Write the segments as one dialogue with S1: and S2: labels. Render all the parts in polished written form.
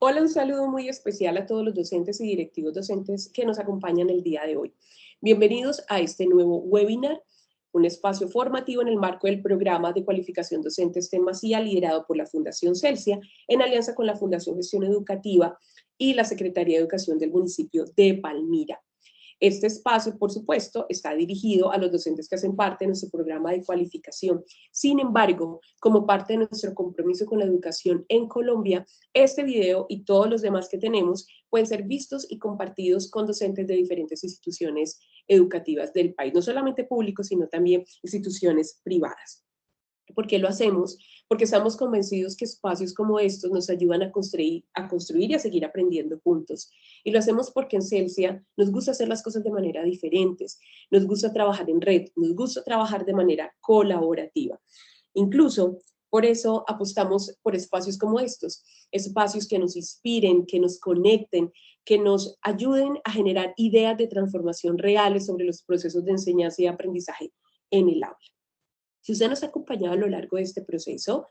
S1: Hola, un saludo muy especial a todos los docentes y directivos docentes que nos acompañan el día de hoy. Bienvenidos a este nuevo webinar, un espacio formativo en el marco del programa de cualificación docente STEM Masía liderado por la Fundación Celsia en alianza con la Fundación Gestión Educativa y la Secretaría de Educación del municipio de Palmira. Este espacio, por supuesto, está dirigido a los docentes que hacen parte de nuestro programa de cualificación. Sin embargo, como parte de nuestro compromiso con la educación en Colombia, este video y todos los demás que tenemos pueden ser vistos y compartidos con docentes de diferentes instituciones educativas del país, no solamente públicos, sino también instituciones privadas. ¿Por qué lo hacemos? Porque estamos convencidos que espacios como estos nos ayudan a construir y a seguir aprendiendo juntos. Y lo hacemos porque en Celsia nos gusta hacer las cosas de manera diferentes, nos gusta trabajar en red, nos gusta trabajar de manera colaborativa. Incluso por eso apostamos por espacios como estos, espacios que nos inspiren, que nos conecten, que nos ayuden a generar ideas de transformación reales sobre los procesos de enseñanza y aprendizaje en el aula. Si usted nos ha acompañado a lo largo de este proceso,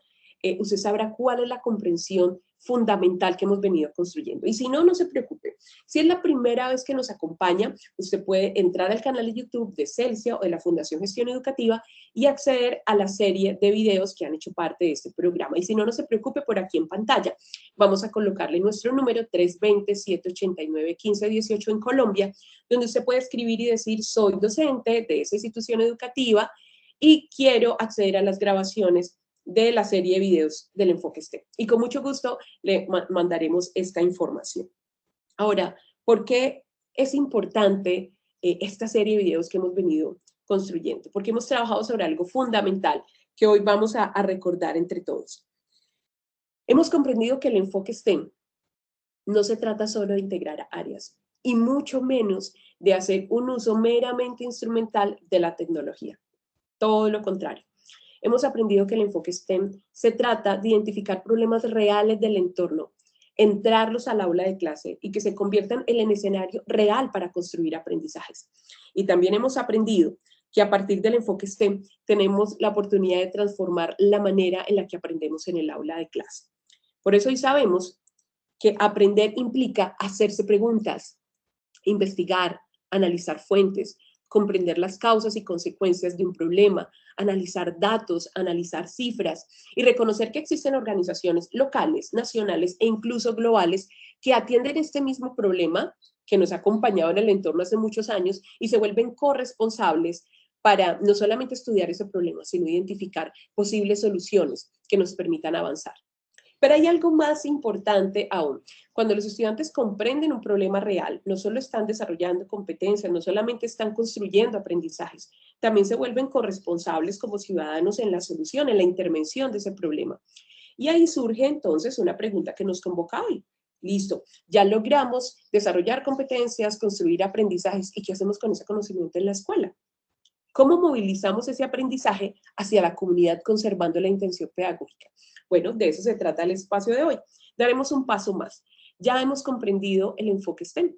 S1: usted sabrá cuál es la comprensión fundamental que hemos venido construyendo. Y si no, no se preocupe. Si es la primera vez que nos acompaña, usted puede entrar al canal de YouTube de Celsia o de la Fundación Gestión Educativa y acceder a la serie de videos que han hecho parte de este programa. Y si no, no se preocupe, por aquí en pantalla vamos a colocarle nuestro número 320-789-1518 en Colombia, donde usted puede escribir y decir, soy docente de esa institución educativa y quiero acceder a las grabaciones de la serie de videos del Enfoque STEM. Y con mucho gusto le mandaremos esta información. Ahora, ¿por qué es importante esta serie de videos que hemos venido construyendo? Porque hemos trabajado sobre algo fundamental que hoy vamos a recordar entre todos. Hemos comprendido que el enfoque STEM no se trata solo de integrar áreas y mucho menos de hacer un uso meramente instrumental de la tecnología. Todo lo contrario. Hemos aprendido que el enfoque STEM se trata de identificar problemas reales del entorno, entrarlos al aula de clase y que se conviertan en el escenario real para construir aprendizajes. Y también hemos aprendido que a partir del enfoque STEM tenemos la oportunidad de transformar la manera en la que aprendemos en el aula de clase. Por eso hoy sabemos que aprender implica hacerse preguntas, investigar, analizar fuentes, comprender las causas y consecuencias de un problema, analizar datos, analizar cifras y reconocer que existen organizaciones locales, nacionales e incluso globales que atienden este mismo problema que nos ha acompañado en el entorno hace muchos años y se vuelven corresponsables para no solamente estudiar ese problema, sino identificar posibles soluciones que nos permitan avanzar. Pero hay algo más importante aún. Cuando los estudiantes comprenden un problema real, no solo están desarrollando competencias, no solamente están construyendo aprendizajes, también se vuelven corresponsables como ciudadanos en la solución, en la intervención de ese problema. Y ahí surge entonces una pregunta que nos convoca hoy. Listo, ya logramos desarrollar competencias, construir aprendizajes, ¿y qué hacemos con ese conocimiento en la escuela? ¿Cómo movilizamos ese aprendizaje hacia la comunidad conservando la intención pedagógica? Bueno, de eso se trata el espacio de hoy. Daremos un paso más. Ya hemos comprendido el enfoque STEM.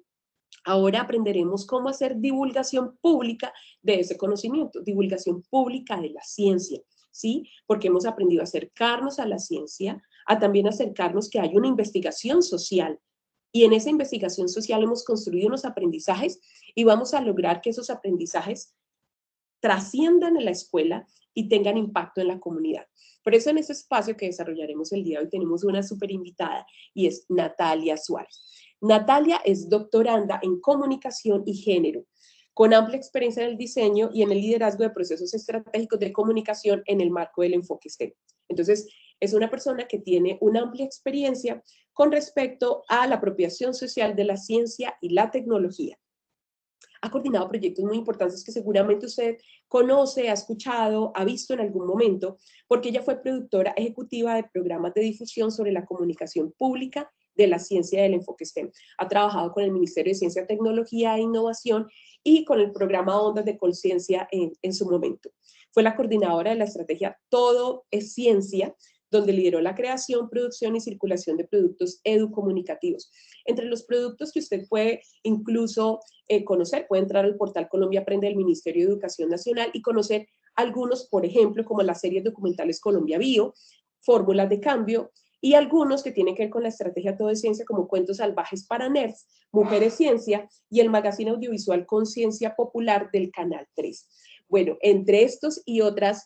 S1: Ahora aprenderemos cómo hacer divulgación pública de ese conocimiento, divulgación pública de la ciencia, ¿sí? Porque hemos aprendido a acercarnos a la ciencia, a también acercarnos que hay una investigación social. Y en esa investigación social hemos construido unos aprendizajes y vamos a lograr que esos aprendizajes trasciendan en la escuela y tengan impacto en la comunidad. Por eso en este espacio que desarrollaremos el día de hoy tenemos una súper invitada y es Natalia Suárez. Natalia es doctoranda en comunicación y género, con amplia experiencia en el diseño y en el liderazgo de procesos estratégicos de comunicación en el marco del enfoque STEM. Entonces, es una persona que tiene una amplia experiencia con respecto a la apropiación social de la ciencia y la tecnología. Ha coordinado proyectos muy importantes que seguramente usted conoce, ha escuchado, ha visto en algún momento, porque ella fue productora ejecutiva de programas de difusión sobre la comunicación pública de la ciencia del enfoque STEM. Ha trabajado con el Ministerio de Ciencia, Tecnología e Innovación y con el programa Ondas de Conciencia en su momento. Fue la coordinadora de la estrategia Todo es Ciencia, donde lideró la creación, producción y circulación de productos educomunicativos. Entre los productos que usted puede incluso conocer, puede entrar al portal Colombia Aprende del Ministerio de Educación Nacional y conocer algunos, por ejemplo, como las series documentales Colombia Bio, Fórmulas de Cambio y algunos que tienen que ver con la estrategia Todo es Ciencia, como Cuentos Salvajes para Nerds, Mujeres Ciencia y el magazine audiovisual Conciencia Popular del Canal 3. Bueno, entre estos y otros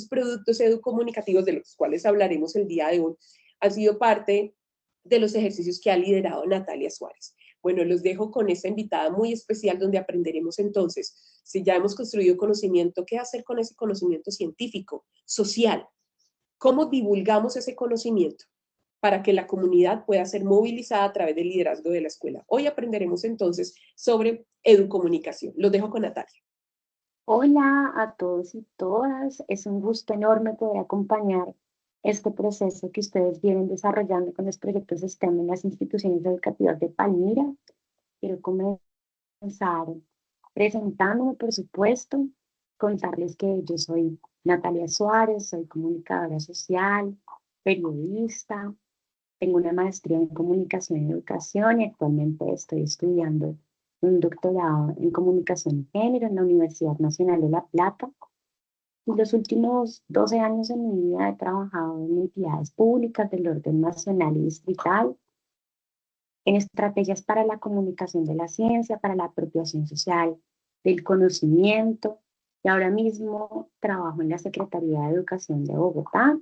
S1: productos educomunicativos de los cuales hablaremos el día de hoy, han sido parte de los ejercicios que ha liderado Natalia Suárez. Bueno, los dejo con esta invitada muy especial donde aprenderemos entonces, si ya hemos construido conocimiento, qué hacer con ese conocimiento científico, social, cómo divulgamos ese conocimiento para que la comunidad pueda ser movilizada a través del liderazgo de la escuela. Hoy aprenderemos entonces sobre educomunicación. Los dejo con Natalia.
S2: Hola a todos y todas, es un gusto enorme poder acompañar este proceso que ustedes vienen desarrollando con los proyectos STEM en las instituciones educativas de Palmira. Quiero comenzar presentándome, por supuesto, contarles que yo soy Natalia Suárez, soy comunicadora social, periodista, tengo una maestría en comunicación y educación y actualmente estoy estudiando un doctorado en comunicación y género en la Universidad Nacional de La Plata. En los últimos 12 años de mi vida he trabajado en entidades públicas del orden nacional y distrital, en estrategias para la comunicación de la ciencia, para la apropiación social del conocimiento, y ahora mismo trabajo en la Secretaría de Educación de Bogotá,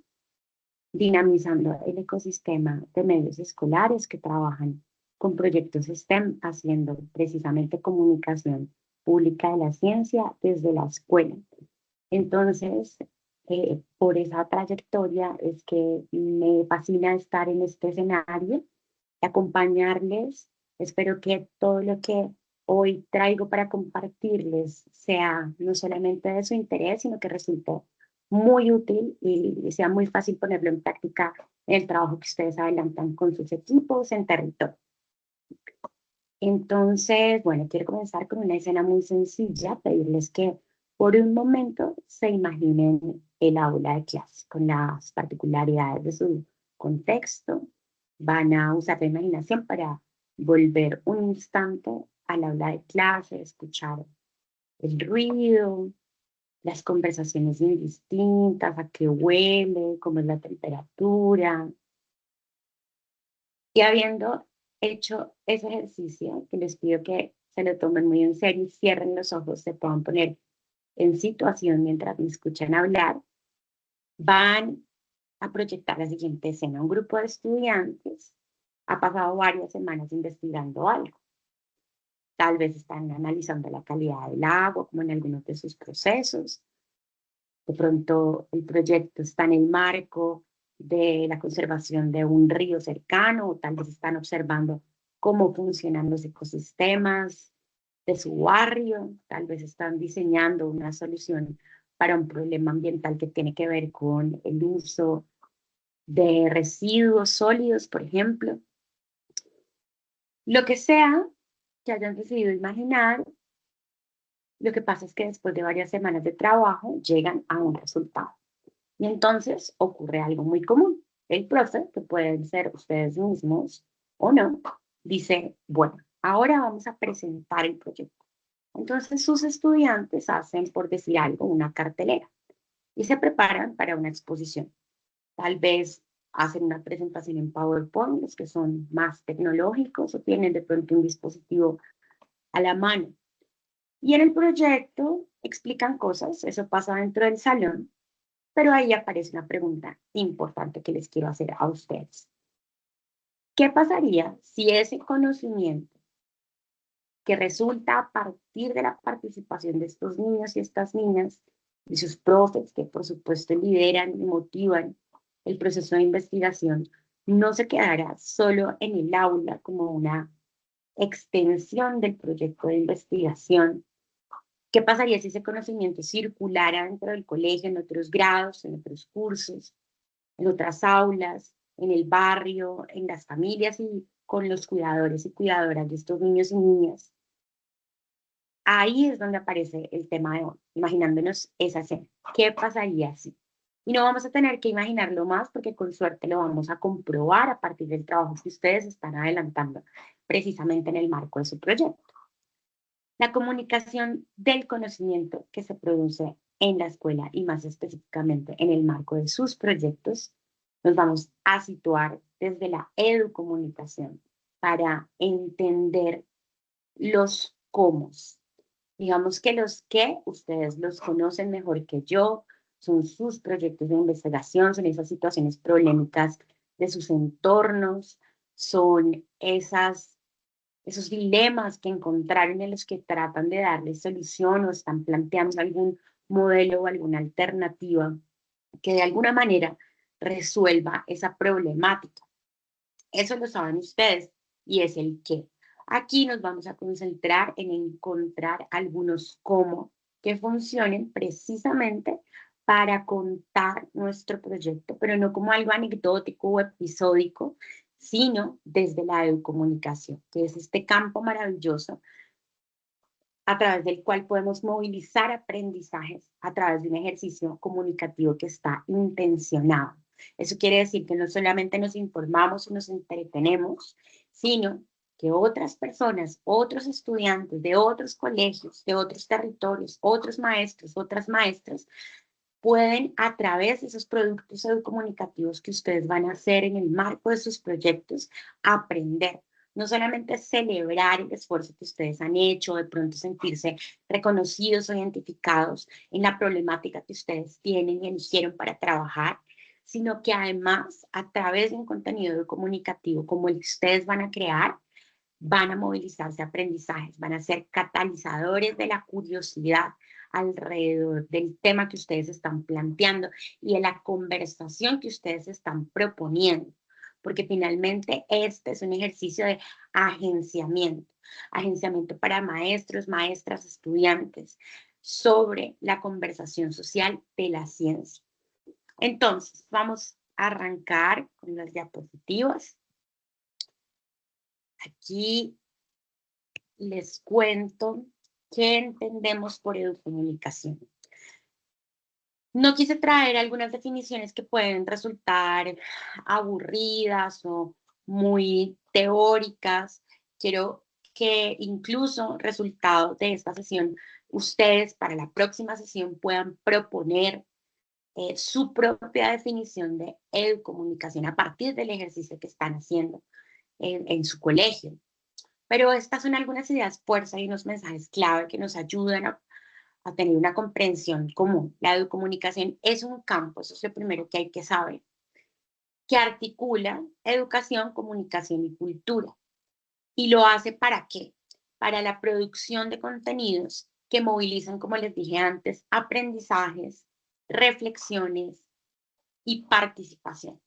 S2: dinamizando el ecosistema de medios escolares que trabajan con proyectos STEM, haciendo precisamente comunicación pública de la ciencia desde la escuela. Entonces, por esa trayectoria es que me fascina estar en este escenario y acompañarles. Espero que todo lo que hoy traigo para compartirles sea no solamente de su interés, sino que resulte muy útil y sea muy fácil ponerlo en práctica en el trabajo que ustedes adelantan con sus equipos en territorio. Entonces, bueno, quiero comenzar con una escena muy sencilla, pedirles que por un momento se imaginen el aula de clase con las particularidades de su contexto. Van a usar la imaginación para volver un instante al aula de clase, escuchar el ruido, las conversaciones indistintas, a qué huele, cómo es la temperatura. Y habiendo hecho ese ejercicio, que les pido que se lo tomen muy en serio y cierren los ojos, se puedan poner en situación mientras me escuchan hablar, van a proyectar la siguiente escena. Un grupo de estudiantes ha pasado varias semanas investigando algo. Tal vez están analizando la calidad del agua, como en algunos de sus procesos. De pronto el proyecto está en el marco de la conservación de un río cercano, o tal vez están observando cómo funcionan los ecosistemas de su barrio, tal vez están diseñando una solución para un problema ambiental que tiene que ver con el uso de residuos sólidos, por ejemplo. Lo que sea que hayan decidido imaginar, lo que pasa es que después de varias semanas de trabajo llegan a un resultado. Y entonces ocurre algo muy común. El profe, que pueden ser ustedes mismos o no, dice, bueno, ahora vamos a presentar el proyecto. Entonces sus estudiantes hacen, por decir algo, una cartelera y se preparan para una exposición. Tal vez hacen una presentación en PowerPoint, los que son más tecnológicos o tienen de pronto un dispositivo a la mano. Y en el proyecto explican cosas, eso pasa dentro del salón, pero ahí aparece una pregunta importante que les quiero hacer a ustedes. ¿Qué pasaría si ese conocimiento que resulta a partir de la participación de estos niños y estas niñas y sus profes, que por supuesto lideran y motivan el proceso de investigación, no se quedara solo en el aula como una extensión del proyecto de investigación? ¿Qué pasaría si ese conocimiento circulara dentro del colegio, en otros grados, en otros cursos, en otras aulas, en el barrio, en las familias y con los cuidadores y cuidadoras de estos niños y niñas? Ahí es donde aparece el tema de hoy, imaginándonos esa escena. ¿Qué pasaría si? Y no vamos a tener que imaginarlo más porque con suerte lo vamos a comprobar a partir del trabajo que ustedes están adelantando precisamente en el marco de su proyecto. La comunicación del conocimiento que se produce en la escuela y más específicamente en el marco de sus proyectos Nos vamos a situar desde la educomunicación para entender los cómo. Digamos que los qué, ustedes los conocen mejor que yo, son sus proyectos de investigación, son esas situaciones problemáticas de sus entornos, son esos dilemas que encontraron en los que tratan de darle solución o están planteando algún modelo o alguna alternativa que de alguna manera resuelva esa problemática. Eso lo saben ustedes y es el qué. Aquí nos vamos a concentrar en encontrar algunos cómo que funcionen precisamente para contar nuestro proyecto, pero no como algo anecdótico o episódico, sino desde la educomunicación, que es este campo maravilloso a través del cual podemos movilizar aprendizajes a través de un ejercicio comunicativo que está intencionado. Eso quiere decir que no solamente nos informamos y nos entretenemos, sino que otras personas, otros estudiantes de otros colegios, de otros territorios, otros maestros, otras maestras, pueden a través de esos productos educomunicativos que ustedes van a hacer en el marco de sus proyectos, aprender. No solamente celebrar el esfuerzo que ustedes han hecho, de pronto sentirse reconocidos o identificados en la problemática que ustedes tienen y eligieron para trabajar, sino que además a través de un contenido comunicativo como el que ustedes van a crear, van a movilizarse aprendizajes, van a ser catalizadores de la curiosidad alrededor del tema que ustedes están planteando y de la conversación que ustedes están proponiendo, porque finalmente este es un ejercicio de agenciamiento para maestros, maestras, estudiantes, sobre la conversación social de la ciencia. Entonces, vamos a arrancar con las diapositivas. Aquí les cuento qué entendemos por educomunicación. No quise traer algunas definiciones que pueden resultar aburridas o muy teóricas. Quiero que incluso resultado de esta sesión, ustedes para la próxima sesión puedan proponer su propia definición de educomunicación a partir del ejercicio que están haciendo en su colegio. Pero estas son algunas ideas fuerza y unos mensajes clave que nos ayudan a tener una comprensión común. La educomunicación es un campo, eso es lo primero que hay que saber, que articula educación, comunicación y cultura. ¿Y lo hace para qué? Para la producción de contenidos que movilizan, como les dije antes, aprendizajes, reflexiones y participación.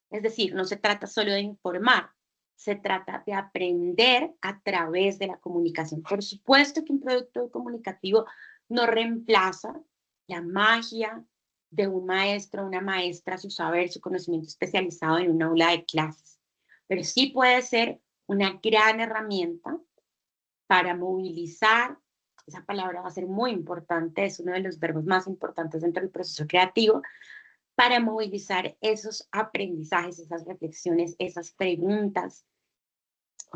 S2: Es decir, no se trata solo de informar, se trata de aprender a través de la comunicación. Por supuesto que un producto comunicativo no reemplaza la magia de un maestro o una maestra, su saber, su conocimiento especializado en una aula de clases, pero sí puede ser una gran herramienta para movilizar. Esa palabra va a ser muy importante, es uno de los verbos más importantes dentro del proceso creativo, para movilizar esos aprendizajes, esas reflexiones, esas preguntas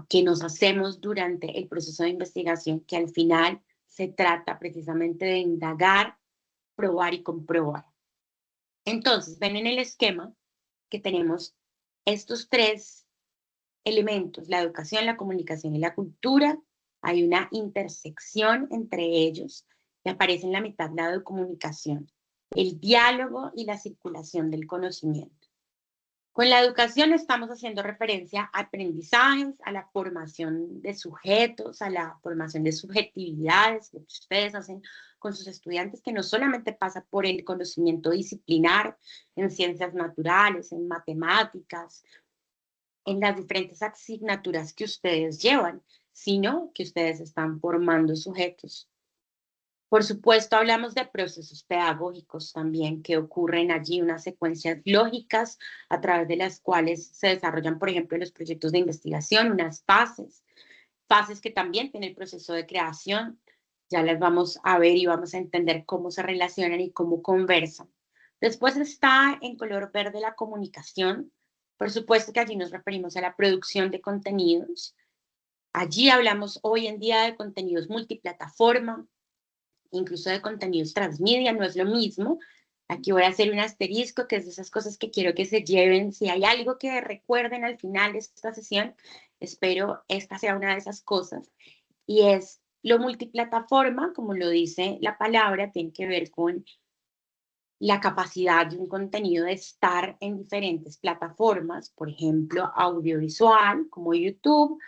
S2: que nos hacemos durante el proceso de investigación, que al final se trata precisamente de indagar, probar y comprobar. Entonces, ven en el esquema que tenemos estos tres elementos, la educación, la comunicación y la cultura. Hay una intersección entre ellos que aparece en la mitad lado de comunicación, el diálogo y la circulación del conocimiento. Con la educación estamos haciendo referencia a aprendizajes, a la formación de sujetos, a la formación de subjetividades, lo que ustedes hacen con sus estudiantes, que no solamente pasa por el conocimiento disciplinar en ciencias naturales, en matemáticas, en las diferentes asignaturas que ustedes llevan, sino que ustedes están formando sujetos. Por supuesto, hablamos de procesos pedagógicos también que ocurren allí, unas secuencias lógicas a través de las cuales se desarrollan, por ejemplo, los proyectos de investigación, unas fases que también tiene el proceso de creación. Ya las vamos a ver y vamos a entender cómo se relacionan y cómo conversan. Después está en color verde la comunicación. Por supuesto que allí nos referimos a la producción de contenidos. Allí hablamos hoy en día de contenidos multiplataforma, incluso de contenidos transmedia, no es lo mismo, Aquí voy a hacer un asterisco, que es de esas cosas que quiero que se lleven. Si hay algo que recuerden al final de esta sesión, espero esta sea una de esas cosas. Y es lo multiplataforma, como lo dice la palabra, tiene que ver con la capacidad de un contenido de estar en diferentes plataformas, por ejemplo, audiovisual, como YouTube,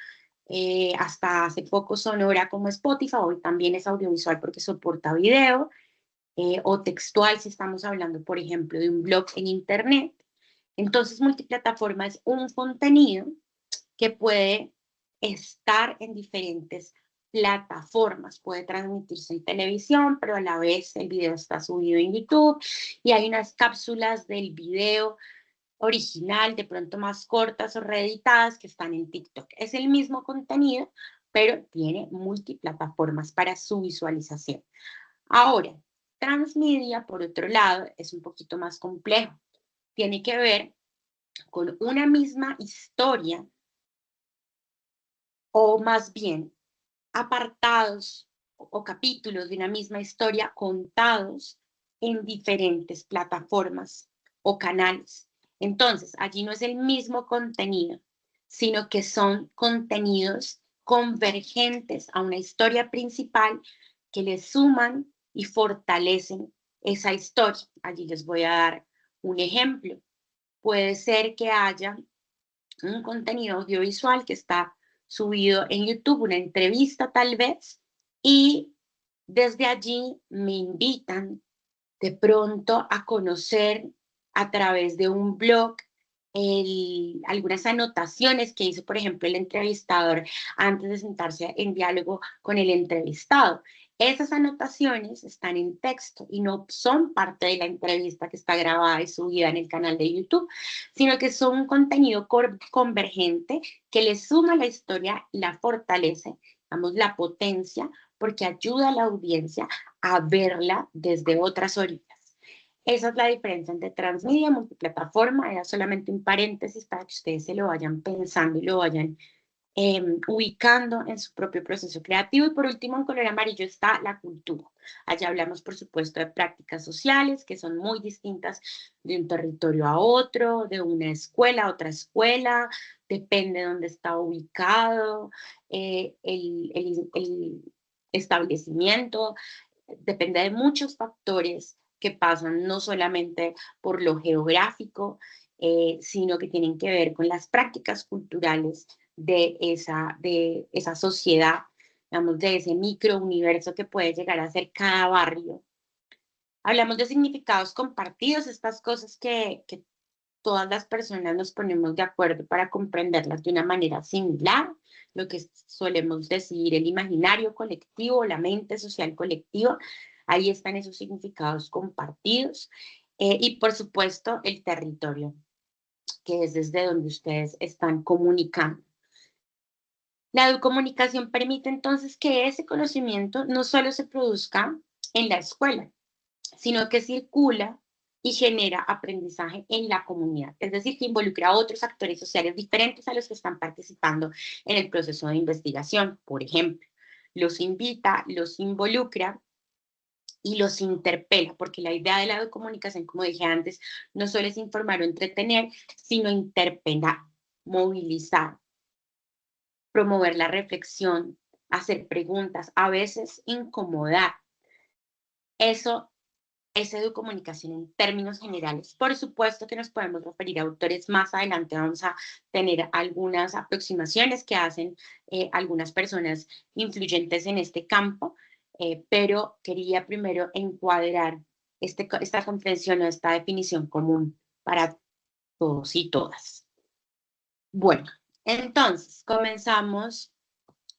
S2: hasta hace poco sonora como Spotify, hoy también es audiovisual porque soporta video, o textual si estamos hablando, por ejemplo, de un blog en Internet. Entonces, multiplataforma es un contenido que puede estar en diferentes plataformas, puede transmitirse en televisión, pero a la vez el video está subido en YouTube y hay unas cápsulas del video original, de pronto más cortas o reeditadas, que están en TikTok. Es el mismo contenido, pero tiene multiplataformas para su visualización. Ahora, transmedia, por otro lado, es un poquito más complejo. Tiene que ver con una misma historia, o más bien apartados o capítulos de una misma historia contados en diferentes plataformas o canales. Entonces, allí no es el mismo contenido, sino que son contenidos convergentes a una historia principal que le suman y fortalecen esa historia. Allí les voy a dar un ejemplo. Puede ser que haya un contenido audiovisual que está subido en YouTube, una entrevista tal vez, y desde allí me invitan de pronto a conocer a través de un blog algunas anotaciones que hizo, por ejemplo, el entrevistador antes de sentarse en diálogo con el entrevistado. Esas anotaciones están en texto y no son parte de la entrevista que está grabada y subida en el canal de YouTube, sino que son un contenido convergente que le suma a la historia, la fortalece, damos la potencia, porque ayuda a la audiencia a verla desde otras orillas. Esa es la diferencia entre transmedia y multiplataforma. Era solamente un paréntesis para que ustedes se lo vayan pensando y lo vayan ubicando en su propio proceso creativo. Y por último, en color amarillo está la cultura. Allá hablamos, por supuesto, de prácticas sociales que son muy distintas de un territorio a otro, de una escuela a otra escuela, depende de dónde está ubicado, el establecimiento, depende de muchos factores que pasan no solamente por lo geográfico, sino que tienen que ver con las prácticas culturales de esa sociedad, digamos, de ese microuniverso que puede llegar a ser cada barrio. Hablamos de significados compartidos, estas cosas que todas las personas nos ponemos de acuerdo para comprenderlas de una manera similar, lo que solemos decir el imaginario colectivo, la mente social colectiva, ahí están esos significados compartidos, y por supuesto el territorio, que es desde donde ustedes están comunicando. La comunicación permite entonces que ese conocimiento no solo se produzca en la escuela, sino que circula y genera aprendizaje en la comunidad, es decir, que involucra a otros actores sociales diferentes a los que están participando en el proceso de investigación. Por ejemplo, los invita, los involucra y los interpela, porque la idea de la comunicación, como dije antes, no solo es informar o entretener, sino interpelar, movilizar, promover la reflexión, hacer preguntas, a veces incomodar. Eso es educomunicación en términos generales. Por supuesto que nos podemos referir a autores más adelante, vamos a tener algunas aproximaciones que hacen algunas personas influyentes en este campo, pero quería primero encuadrar esta comprensión o esta definición común para todos y todas. Bueno, entonces comenzamos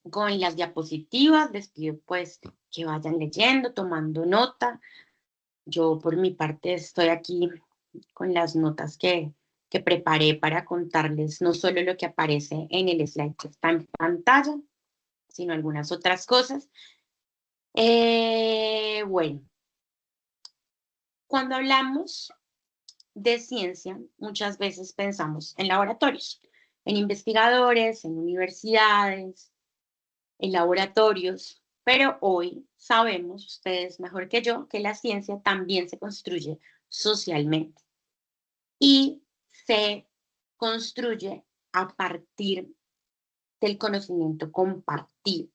S2: con las diapositivas. Les pido pues que vayan leyendo, tomando nota. Yo por mi parte estoy aquí con las notas que preparé para contarles no solo lo que aparece en el slide que está en pantalla, sino algunas otras cosas. Bueno, cuando hablamos de ciencia, muchas veces pensamos en laboratorios, en investigadores, en universidades, en laboratorios, Pero hoy sabemos, ustedes mejor que yo, que la ciencia también se construye socialmente y se construye a partir del conocimiento compartido.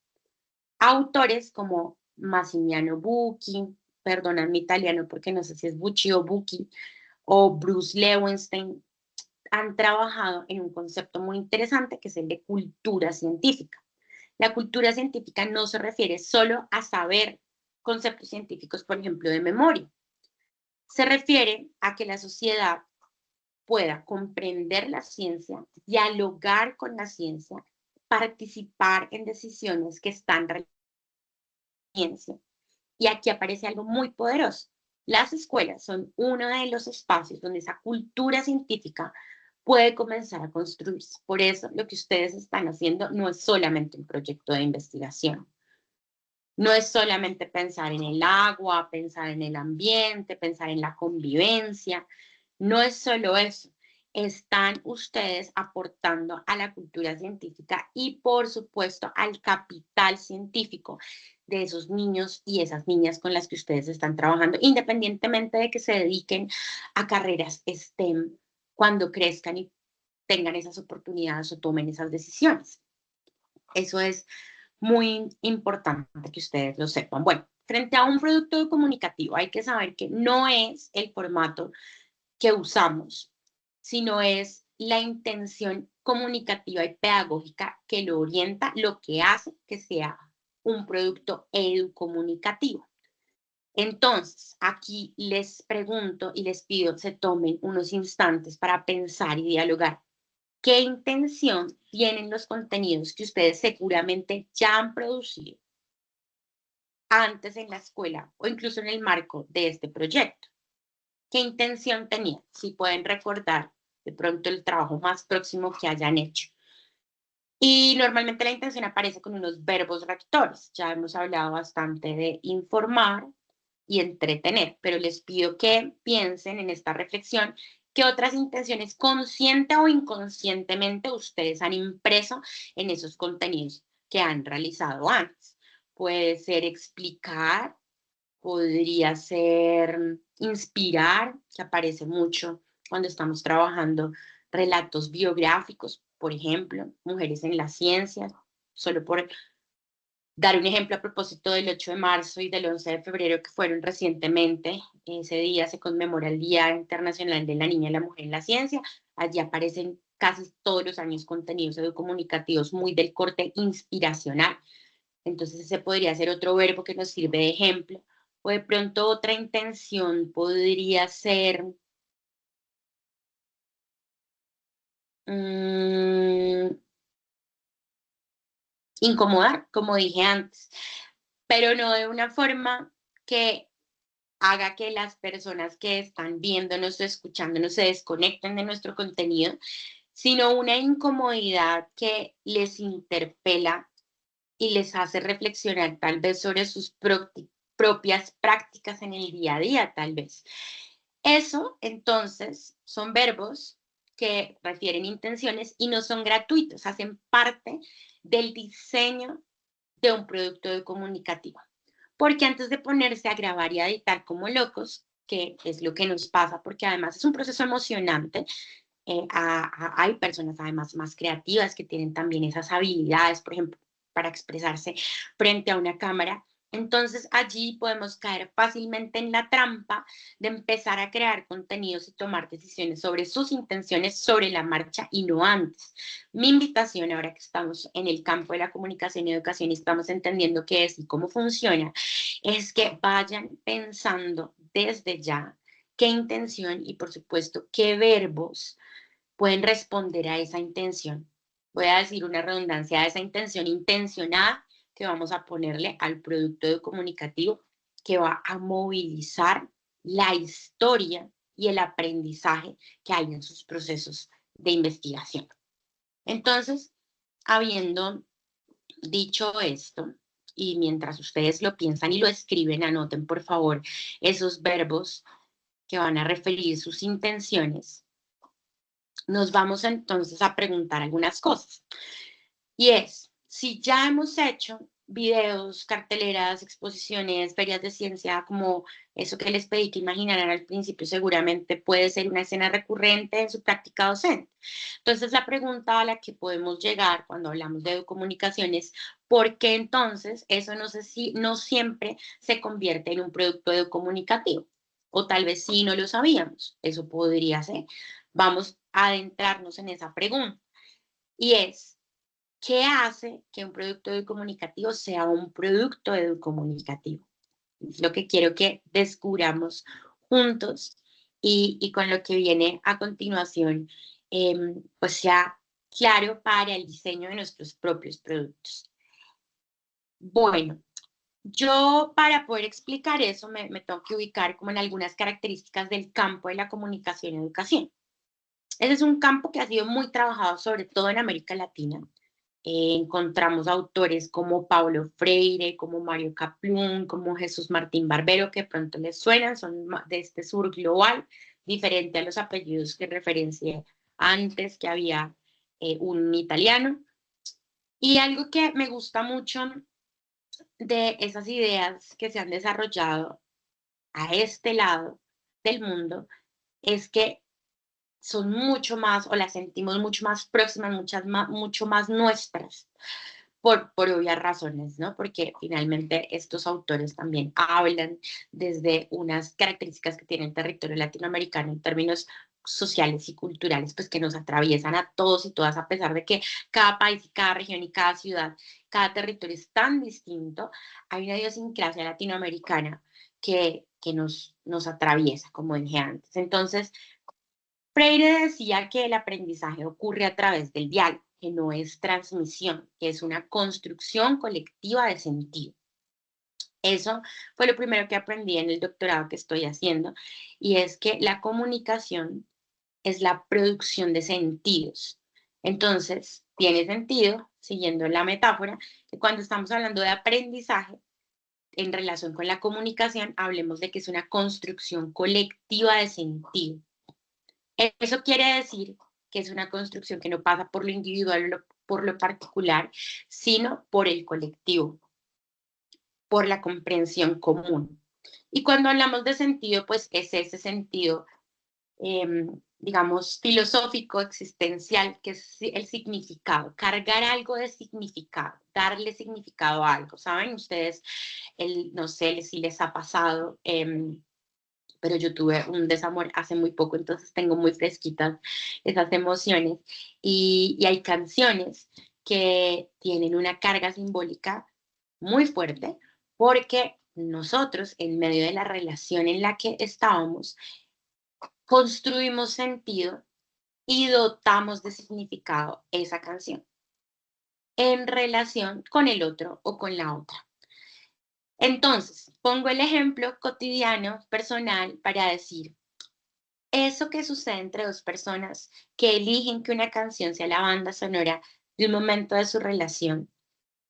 S2: Autores como Massimiano Bucchi, perdona mi italiano porque no sé si es Bucci o Bucchi, o Bruce Lewinstein, han trabajado en un concepto muy interesante que es el de cultura científica. La cultura científica no se refiere solo a saber conceptos científicos, por ejemplo, de memoria. Se refiere a que la sociedad pueda comprender la ciencia, dialogar con la ciencia, participar en decisiones que están relacionadas con la ciencia. Y aquí aparece algo muy poderoso. Las escuelas son uno de los espacios donde esa cultura científica puede comenzar a construirse. Por eso lo que ustedes están haciendo no es solamente un proyecto de investigación. No es solamente pensar en el agua, pensar en el ambiente, pensar en la convivencia. No es solo eso. Están ustedes aportando a la cultura científica y, por supuesto, al capital científico de esos niños y esas niñas con las que ustedes están trabajando, independientemente de que se dediquen a carreras STEM cuando crezcan y tengan esas oportunidades o tomen esas decisiones. Eso es muy importante que ustedes lo sepan. Bueno, frente a un producto comunicativo hay que saber que no es el formato que usamos, sino es la intención comunicativa y pedagógica que lo orienta, lo que hace que sea un producto educomunicativo. Entonces, aquí les pregunto y les pido se tomen unos instantes para pensar y dialogar. ¿Qué intención tienen los contenidos que ustedes seguramente ya han producido antes en la escuela o incluso en el marco de este proyecto? ¿Qué intención tenían? Si pueden recordar de pronto el trabajo más próximo que hayan hecho. Y normalmente la intención aparece con unos verbos rectores. Ya hemos hablado bastante de informar y entretener, pero les pido que piensen en esta reflexión qué otras intenciones consciente o inconscientemente ustedes han impreso en esos contenidos que han realizado antes. Puede ser explicar, podría ser inspirar, que aparece mucho cuando estamos trabajando relatos biográficos, por ejemplo, mujeres en la ciencia, solo por dar un ejemplo a propósito del 8 de marzo y del 11 de febrero que fueron recientemente. Ese día se conmemora el Día Internacional de la Niña y la Mujer en la Ciencia. Allí aparecen casi todos los años contenidos educomunicativos muy del corte inspiracional. Entonces ese podría ser otro verbo que nos sirve de ejemplo. O de pronto otra intención podría ser incomodar, como dije antes, pero no de una forma que haga que las personas que están viéndonos o escuchándonos se desconecten de nuestro contenido, sino una incomodidad que les interpela y les hace reflexionar tal vez sobre sus propias prácticas en el día a día, tal vez. Eso, entonces, son verbos que refieren intenciones y no son gratuitos, hacen parte del diseño de un producto comunicativo. Porque antes de ponerse a grabar y a editar como locos, que es lo que nos pasa, porque además es un proceso emocionante, hay personas además más creativas que tienen también esas habilidades, por ejemplo, para expresarse frente a una cámara. Entonces allí podemos caer fácilmente en la trampa de empezar a crear contenidos y tomar decisiones sobre sus intenciones sobre la marcha y no antes. Mi invitación ahora que estamos en el campo de la comunicación y educación y estamos entendiendo qué es y cómo funciona, es que vayan pensando desde ya qué intención y por supuesto qué verbos pueden responder a esa intención. Voy a decir una redundancia, a esa intención intencionada que vamos a ponerle al producto comunicativo que va a movilizar la historia y el aprendizaje que hay en sus procesos de investigación. Entonces, habiendo dicho esto, y mientras ustedes lo piensan y lo escriben, anoten por favor esos verbos que van a referir sus intenciones. Nos vamos entonces a preguntar algunas cosas. Y es, si ya hemos hecho videos, carteleras, exposiciones, ferias de ciencia, como eso que les pedí que imaginaran al principio, seguramente puede ser una escena recurrente en su práctica docente. Entonces, la pregunta a la que podemos llegar cuando hablamos de educomunicación es, ¿por qué entonces eso no siempre se convierte en un producto educomunicativo? O tal vez sí no lo sabíamos, eso podría ser. Vamos a adentrarnos en esa pregunta. Y es, ¿qué hace que un producto educomunicativo sea un producto educomunicativo? Es lo que quiero que descubramos juntos y con lo que viene a continuación, pues sea claro para el diseño de nuestros propios productos. Bueno, yo para poder explicar eso me tengo que ubicar como en algunas características del campo de la comunicación y educación. Ese es un campo que ha sido muy trabajado sobre todo en América Latina. Encontramos autores como Paulo Freire, como Mario Kaplun, como Jesús Martín Barbero, que pronto les suenan, son de este sur global, diferente a los apellidos que referencié antes, que había un italiano. Y algo que me gusta mucho de esas ideas que se han desarrollado a este lado del mundo es que son mucho más, o las sentimos mucho más próximas, mucho más nuestras, por obvias razones, ¿no? Porque finalmente estos autores también hablan desde unas características que tiene el territorio latinoamericano en términos sociales y culturales, pues que nos atraviesan a todos y todas, a pesar de que cada país y cada región y cada ciudad, cada territorio es tan distinto, hay una idiosincrasia latinoamericana que nos atraviesa, como dije antes. Entonces, Freire decía que el aprendizaje ocurre a través del diálogo, que no es transmisión, que es una construcción colectiva de sentido. Eso fue lo primero que aprendí en el doctorado que estoy haciendo, y es que la comunicación es la producción de sentidos. Entonces, tiene sentido, siguiendo la metáfora, que cuando estamos hablando de aprendizaje, en relación con la comunicación, hablemos de que es una construcción colectiva de sentido. Eso quiere decir que es una construcción que no pasa por lo individual o por lo particular, sino por el colectivo, por la comprensión común. Y cuando hablamos de sentido, pues es ese sentido, digamos, filosófico, existencial, que es el significado, cargar algo de significado, darle significado a algo. ¿Saben ustedes? No sé si les ha pasado, pero yo tuve un desamor hace muy poco, entonces tengo muy fresquitas esas emociones. Y hay canciones que tienen una carga simbólica muy fuerte porque nosotros, en medio de la relación en la que estábamos, construimos sentido y dotamos de significado esa canción en relación con el otro o con la otra. Entonces, pongo el ejemplo cotidiano, personal, para decir, eso que sucede entre dos personas que eligen que una canción sea la banda sonora de un momento de su relación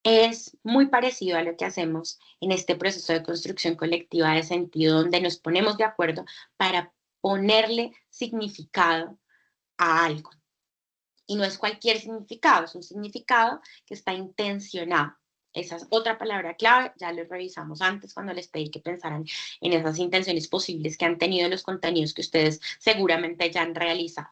S2: es muy parecido a lo que hacemos en este proceso de construcción colectiva de sentido, donde nos ponemos de acuerdo para ponerle significado a algo. Y no es cualquier significado, es un significado que está intencionado. Esa es otra palabra clave, ya lo revisamos antes cuando les pedí que pensaran en esas intenciones posibles que han tenido los contenidos que ustedes seguramente ya han realizado.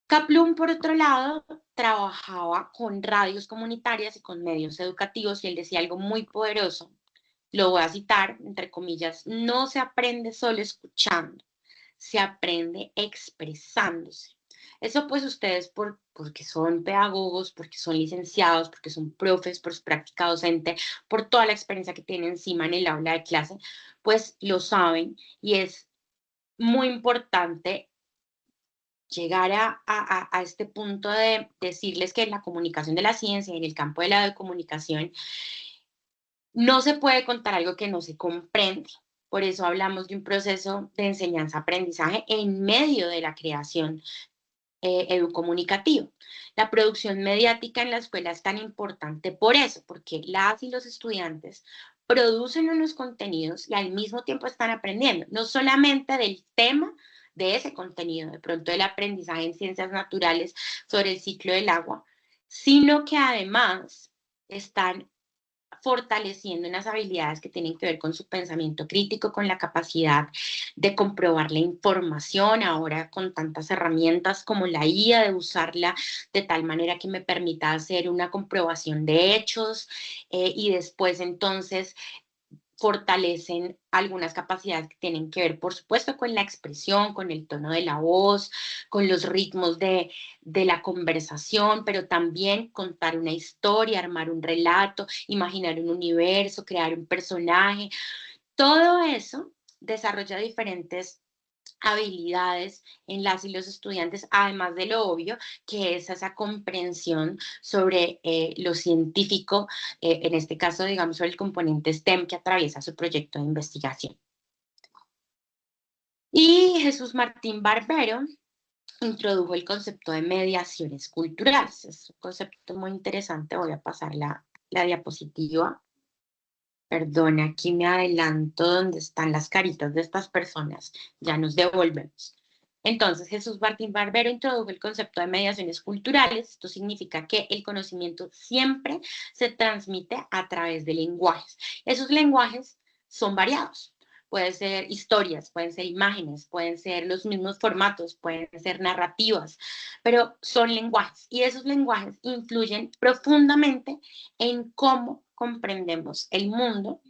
S2: Kaplun, por otro lado, trabajaba con radios comunitarias y con medios educativos y él decía algo muy poderoso, lo voy a citar, entre comillas, no se aprende solo escuchando, se aprende expresándose. Eso pues ustedes porque son pedagogos, porque son licenciados, porque son profes, por su práctica docente, por toda la experiencia que tienen encima en el aula de clase, pues lo saben y es muy importante llegar a este punto de decirles que en la comunicación de la ciencia, en el campo de la comunicación, no se puede contar algo que no se comprende. Por eso hablamos de un proceso de enseñanza-aprendizaje en medio de la creación educomunicativo. La producción mediática en la escuela es tan importante por eso, porque las y los estudiantes producen unos contenidos y al mismo tiempo están aprendiendo, no solamente del tema de ese contenido, de pronto el aprendizaje en ciencias naturales sobre el ciclo del agua, sino que además están fortaleciendo unas habilidades que tienen que ver con su pensamiento crítico, con la capacidad de comprobar la información, ahora con tantas herramientas como la IA, de usarla de tal manera que me permita hacer una comprobación de hechos, y después entonces fortalecen algunas capacidades que tienen que ver, por supuesto, con la expresión, con el tono de la voz, con los ritmos de la conversación, pero también contar una historia, armar un relato, imaginar un universo, crear un personaje. Todo eso desarrolla diferentes habilidades en las y los estudiantes, además de lo obvio, que es esa comprensión sobre lo científico, en este caso, digamos, sobre el componente STEM que atraviesa su proyecto de investigación. Y Jesús Martín Barbero introdujo el concepto de mediaciones culturales. Es un concepto muy interesante. Voy a pasar la diapositiva. Perdón, aquí me adelanto donde están las caritas de estas personas. Ya nos devolvemos. Entonces, Jesús Martín Barbero introdujo el concepto de mediaciones culturales. Esto significa que el conocimiento siempre se transmite a través de lenguajes. Esos lenguajes son variados. Pueden ser historias, pueden ser imágenes, pueden ser los mismos formatos, pueden ser narrativas, pero son lenguajes. Y esos lenguajes influyen profundamente en cómo comprendemos el mundo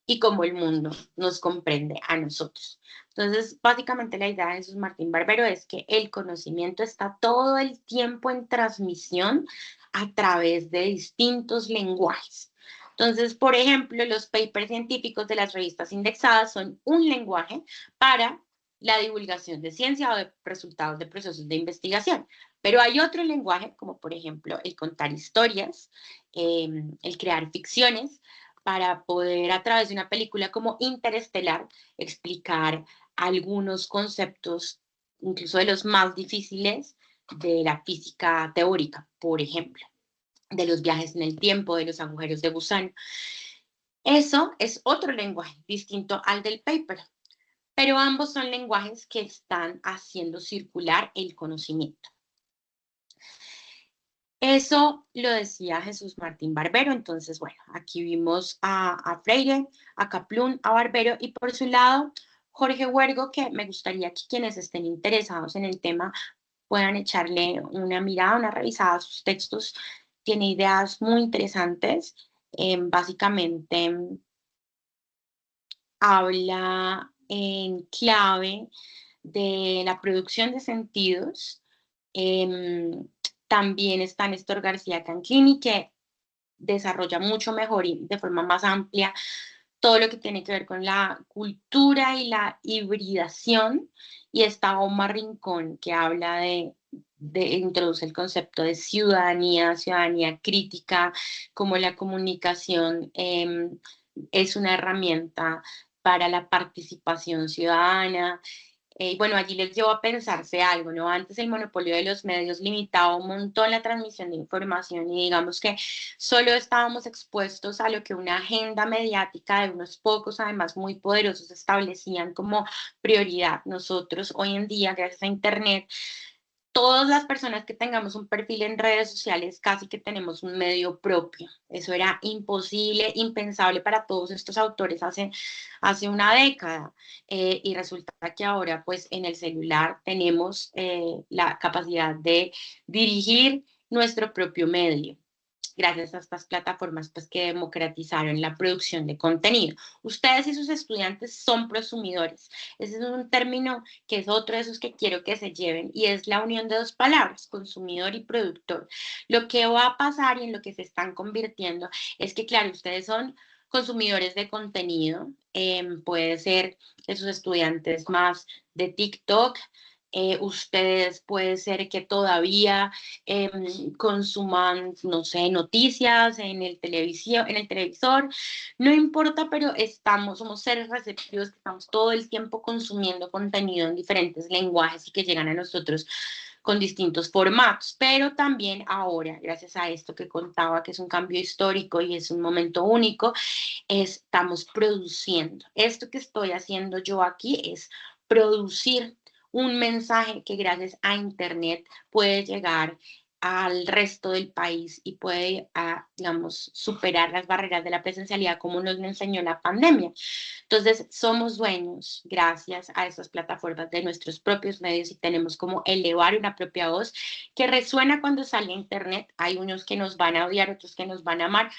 S2: y cómo el mundo nos comprende a nosotros. Entonces, básicamente la idea de Jesús Martín Barbero es que el conocimiento está todo el tiempo en transmisión a través de distintos lenguajes. Entonces, por ejemplo, los papers científicos de las revistas indexadas son un lenguaje para la divulgación de ciencia o de resultados de procesos de investigación. Pero hay otro lenguaje, como por ejemplo el contar historias, el crear ficciones, para poder a través de una película como Interestelar explicar algunos conceptos, incluso de los más difíciles, de la física teórica, por ejemplo, de los viajes en el tiempo, de los agujeros de gusano. Eso es otro lenguaje distinto al del paper, pero ambos son lenguajes que están haciendo circular el conocimiento. Eso lo decía Jesús Martín Barbero. Entonces, bueno, aquí vimos a Freire, a Kaplún, a Barbero, y por su lado, Jorge Huergo, que me gustaría que quienes estén interesados en el tema puedan echarle una mirada, una revisada a sus textos. Tiene ideas muy interesantes. Básicamente habla en clave de la producción de sentidos. También está Néstor García Canclini, que desarrolla mucho mejor y de forma más amplia todo lo que tiene que ver con la cultura y la hibridación. Y está Omar Rincón, que habla introduce el concepto de ciudadanía, ciudadanía crítica, como la comunicación es una herramienta para la participación ciudadana. Bueno, allí les llevo a pensarse algo, ¿no? Antes el monopolio de los medios limitaba un montón la transmisión de información y digamos que solo estábamos expuestos a lo que una agenda mediática de unos pocos, además muy poderosos, establecían como prioridad. Nosotros hoy en día, gracias a Internet, todas las personas que tengamos un perfil en redes sociales casi que tenemos un medio propio. Eso era imposible, impensable para todos estos autores hace una década. Y resulta que ahora pues en el celular tenemos la capacidad de dirigir nuestro propio medio, gracias a estas plataformas pues, que democratizaron la producción de contenido. Ustedes y sus estudiantes son prosumidores. Ese es un término que es otro de esos que quiero que se lleven y es la unión de dos palabras, consumidor y productor. Lo que va a pasar y en lo que se están convirtiendo es que, claro, ustedes son consumidores de contenido, puede ser de sus estudiantes más de TikTok, ustedes puede ser que todavía consuman, no sé, noticias en el televisor, no importa, pero somos seres receptivos que estamos todo el tiempo consumiendo contenido en diferentes lenguajes y que llegan a nosotros con distintos formatos, pero también ahora, gracias a esto que contaba, que es un cambio histórico y es un momento único, estamos produciendo. Esto que estoy haciendo yo aquí es producir un mensaje que gracias a Internet puede llegar al resto del país y puede, digamos, superar las barreras de la presencialidad como nos lo enseñó la pandemia. Entonces, somos dueños, gracias a estas plataformas, de nuestros propios medios y tenemos como elevar una propia voz que resuena cuando sale a Internet. Hay unos que nos van a odiar, otros que nos van a amar.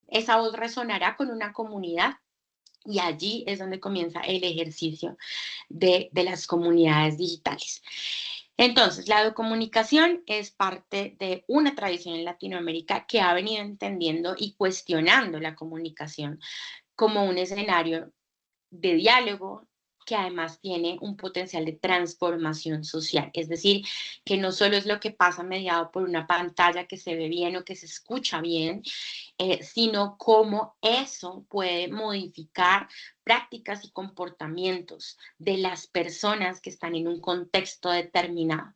S2: Esa voz resonará con una comunidad y allí es donde comienza el ejercicio de las comunidades digitales. Entonces, la educomunicación es parte de una tradición en Latinoamérica que ha venido entendiendo y cuestionando la comunicación como un escenario de diálogo que además tiene un potencial de transformación social. Es decir, que no solo es lo que pasa mediado por una pantalla que se ve bien o que se escucha bien, sino cómo eso puede modificar prácticas y comportamientos de las personas que están en un contexto determinado.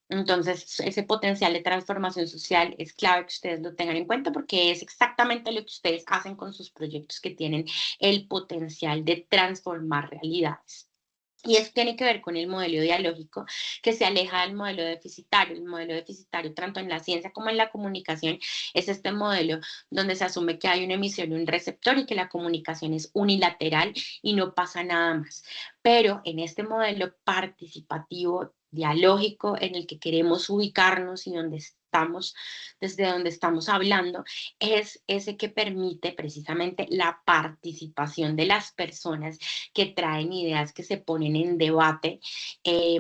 S2: Entonces, ese potencial de transformación social es clave que ustedes lo tengan en cuenta porque es exactamente lo que ustedes hacen con sus proyectos que tienen el potencial de transformar realidades. Y eso tiene que ver con el modelo dialógico que se aleja del modelo deficitario. El modelo deficitario, tanto en la ciencia como en la comunicación, es este modelo donde se asume que hay una emisión y un receptor y que la comunicación es unilateral y no pasa nada más. Pero en este modelo participativo, dialógico, en el que queremos ubicarnos y donde estamos, desde donde estamos hablando, es ese que permite precisamente la participación de las personas que traen ideas que se ponen en debate eh,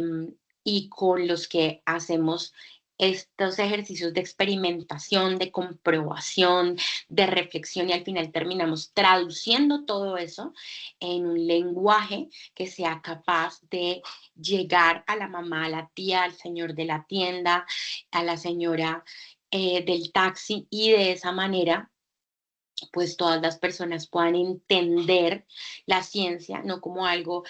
S2: y con los que hacemos estos ejercicios de experimentación, de comprobación, de reflexión y al final terminamos traduciendo todo eso en un lenguaje que sea capaz de llegar a la mamá, a la tía, al señor de la tienda, a la señora del taxi y de esa manera pues todas las personas puedan entender la ciencia, no como algo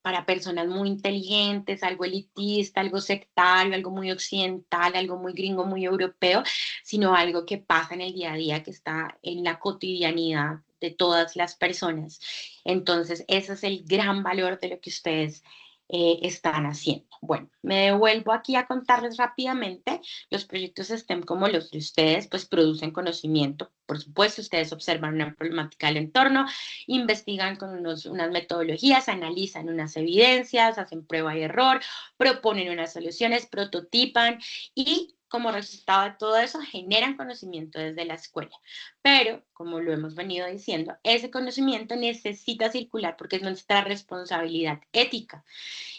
S2: para personas muy inteligentes, algo elitista, algo sectario, algo muy occidental, algo muy gringo, muy europeo, sino algo que pasa en el día a día, que está en la cotidianidad de todas las personas. Entonces, ese es el gran valor de lo que ustedes están haciendo. Bueno, me devuelvo aquí a contarles rápidamente. Los proyectos STEM como los de ustedes, pues producen conocimiento. Por supuesto, ustedes observan una problemática del entorno, investigan con unas metodologías, analizan unas evidencias, hacen prueba y error, proponen unas soluciones, prototipan y como resultado de todo eso generan conocimiento desde la escuela. Pero, como lo hemos venido diciendo, ese conocimiento necesita circular porque es nuestra responsabilidad ética.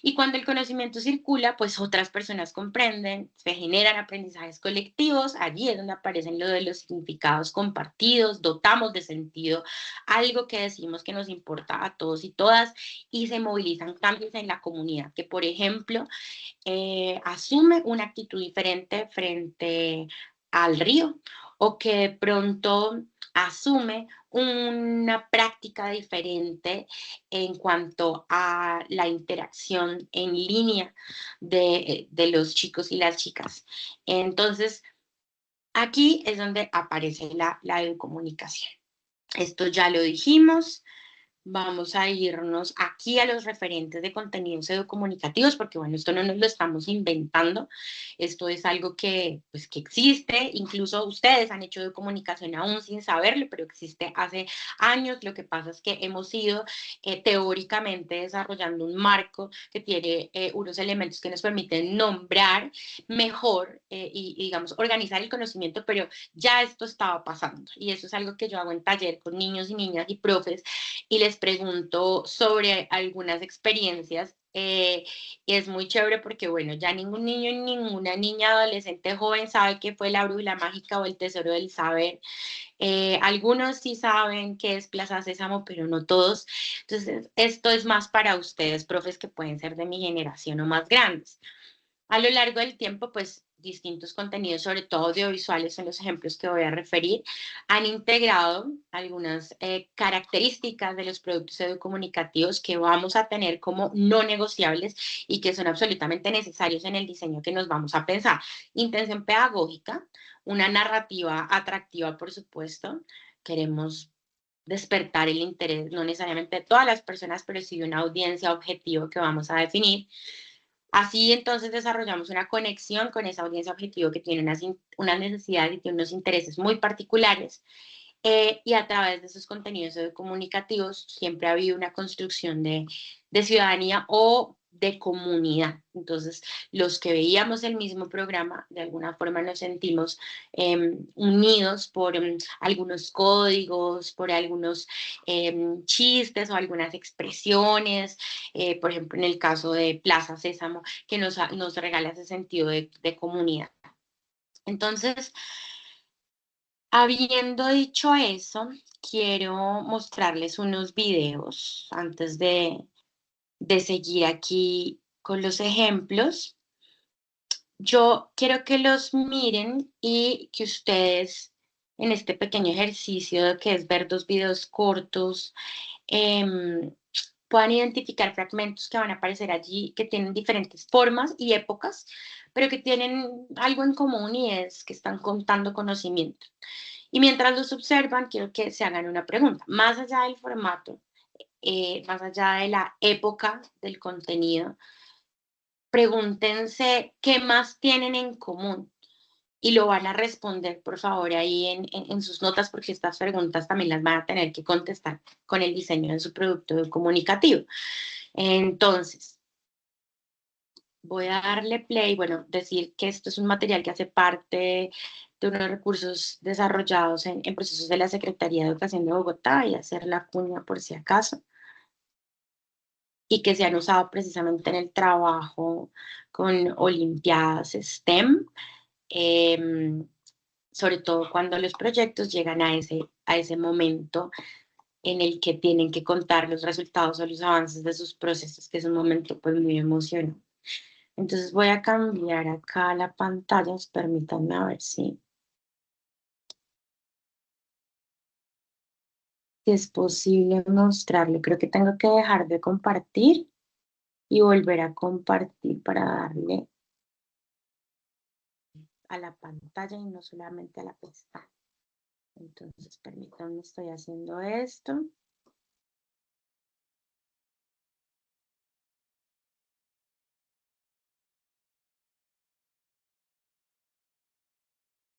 S2: Y cuando el conocimiento circula, pues otras personas comprenden, se generan aprendizajes colectivos, allí es donde aparecen lo de los significados compartidos, dotamos de sentido algo que decimos que nos importa a todos y todas y se movilizan cambios en la comunidad, que por ejemplo asume una actitud diferente frente al río o que de pronto asume una práctica diferente en cuanto a la interacción en línea de los chicos y las chicas. Entonces, aquí es donde aparece la comunicación. Esto ya lo dijimos. Vamos a irnos aquí a los referentes de contenidos educomunicativos, porque bueno, esto no nos lo estamos inventando, esto es algo que, pues, que existe, incluso ustedes han hecho educomunicación aún sin saberlo, pero existe hace años. Lo que pasa es que hemos ido teóricamente desarrollando un marco que tiene unos elementos que nos permiten nombrar mejor y, digamos, organizar el conocimiento, pero ya esto estaba pasando y eso es algo que yo hago en taller con niños y niñas y profes y les pregunto sobre algunas experiencias. Y es muy chévere porque, bueno, ya ningún niño, ninguna niña, adolescente, joven sabe qué fue la brújula mágica o el tesoro del saber. Algunos sí saben qué es Plaza Sésamo, pero no todos. Entonces, esto es más para ustedes, profes, que pueden ser de mi generación o más grandes. A lo largo del tiempo, pues distintos contenidos, sobre todo audiovisuales, son los ejemplos que voy a referir, han integrado algunas características de los productos educomunicativos que vamos a tener como no negociables y que son absolutamente necesarios en el diseño que nos vamos a pensar. Intención pedagógica, una narrativa atractiva, por supuesto. Queremos despertar el interés, no necesariamente de todas las personas, pero sí de una audiencia objetivo que vamos a definir. Así entonces desarrollamos una conexión con esa audiencia objetivo que tiene unas necesidades y tiene unos intereses muy particulares. Y a través de esos contenidos comunicativos siempre ha habido una construcción de ciudadanía o de comunidad. Entonces, los que veíamos el mismo programa, de alguna forma nos sentimos unidos por algunos códigos, por algunos chistes o algunas expresiones. Por ejemplo, en el caso de Plaza Sésamo, que nos regala ese sentido de comunidad. Entonces, habiendo dicho eso, quiero mostrarles unos videos antes de seguir aquí con los ejemplos. Yo quiero que los miren y que ustedes, en este pequeño ejercicio que es ver 2 videos cortos, puedan identificar fragmentos que van a aparecer allí, que tienen diferentes formas y épocas, pero que tienen algo en común y es que están contando conocimiento. Y mientras los observan, quiero que se hagan una pregunta. Más allá del formato, más allá de la época del contenido, pregúntense qué más tienen en común. Y lo van a responder, por favor, ahí en sus notas, porque estas preguntas también las van a tener que contestar con el diseño de su producto comunicativo. Entonces, voy a darle play, bueno, decir que esto es un material que hace parte de unos recursos desarrollados en procesos de la Secretaría de Educación de Bogotá, y hacer la cuña por si acaso, y que se han usado precisamente en el trabajo con olimpiadas STEM, sobre todo cuando los proyectos llegan a ese momento en el que tienen que contar los resultados o los avances de sus procesos, que es un momento pues muy emocionante. Entonces voy a cambiar acá la pantalla, permítanme a ver si es posible mostrarlo. Creo que tengo que dejar de compartir y volver a compartir para darle a la pantalla y no solamente a la pestaña. Entonces, permítanme, estoy haciendo esto.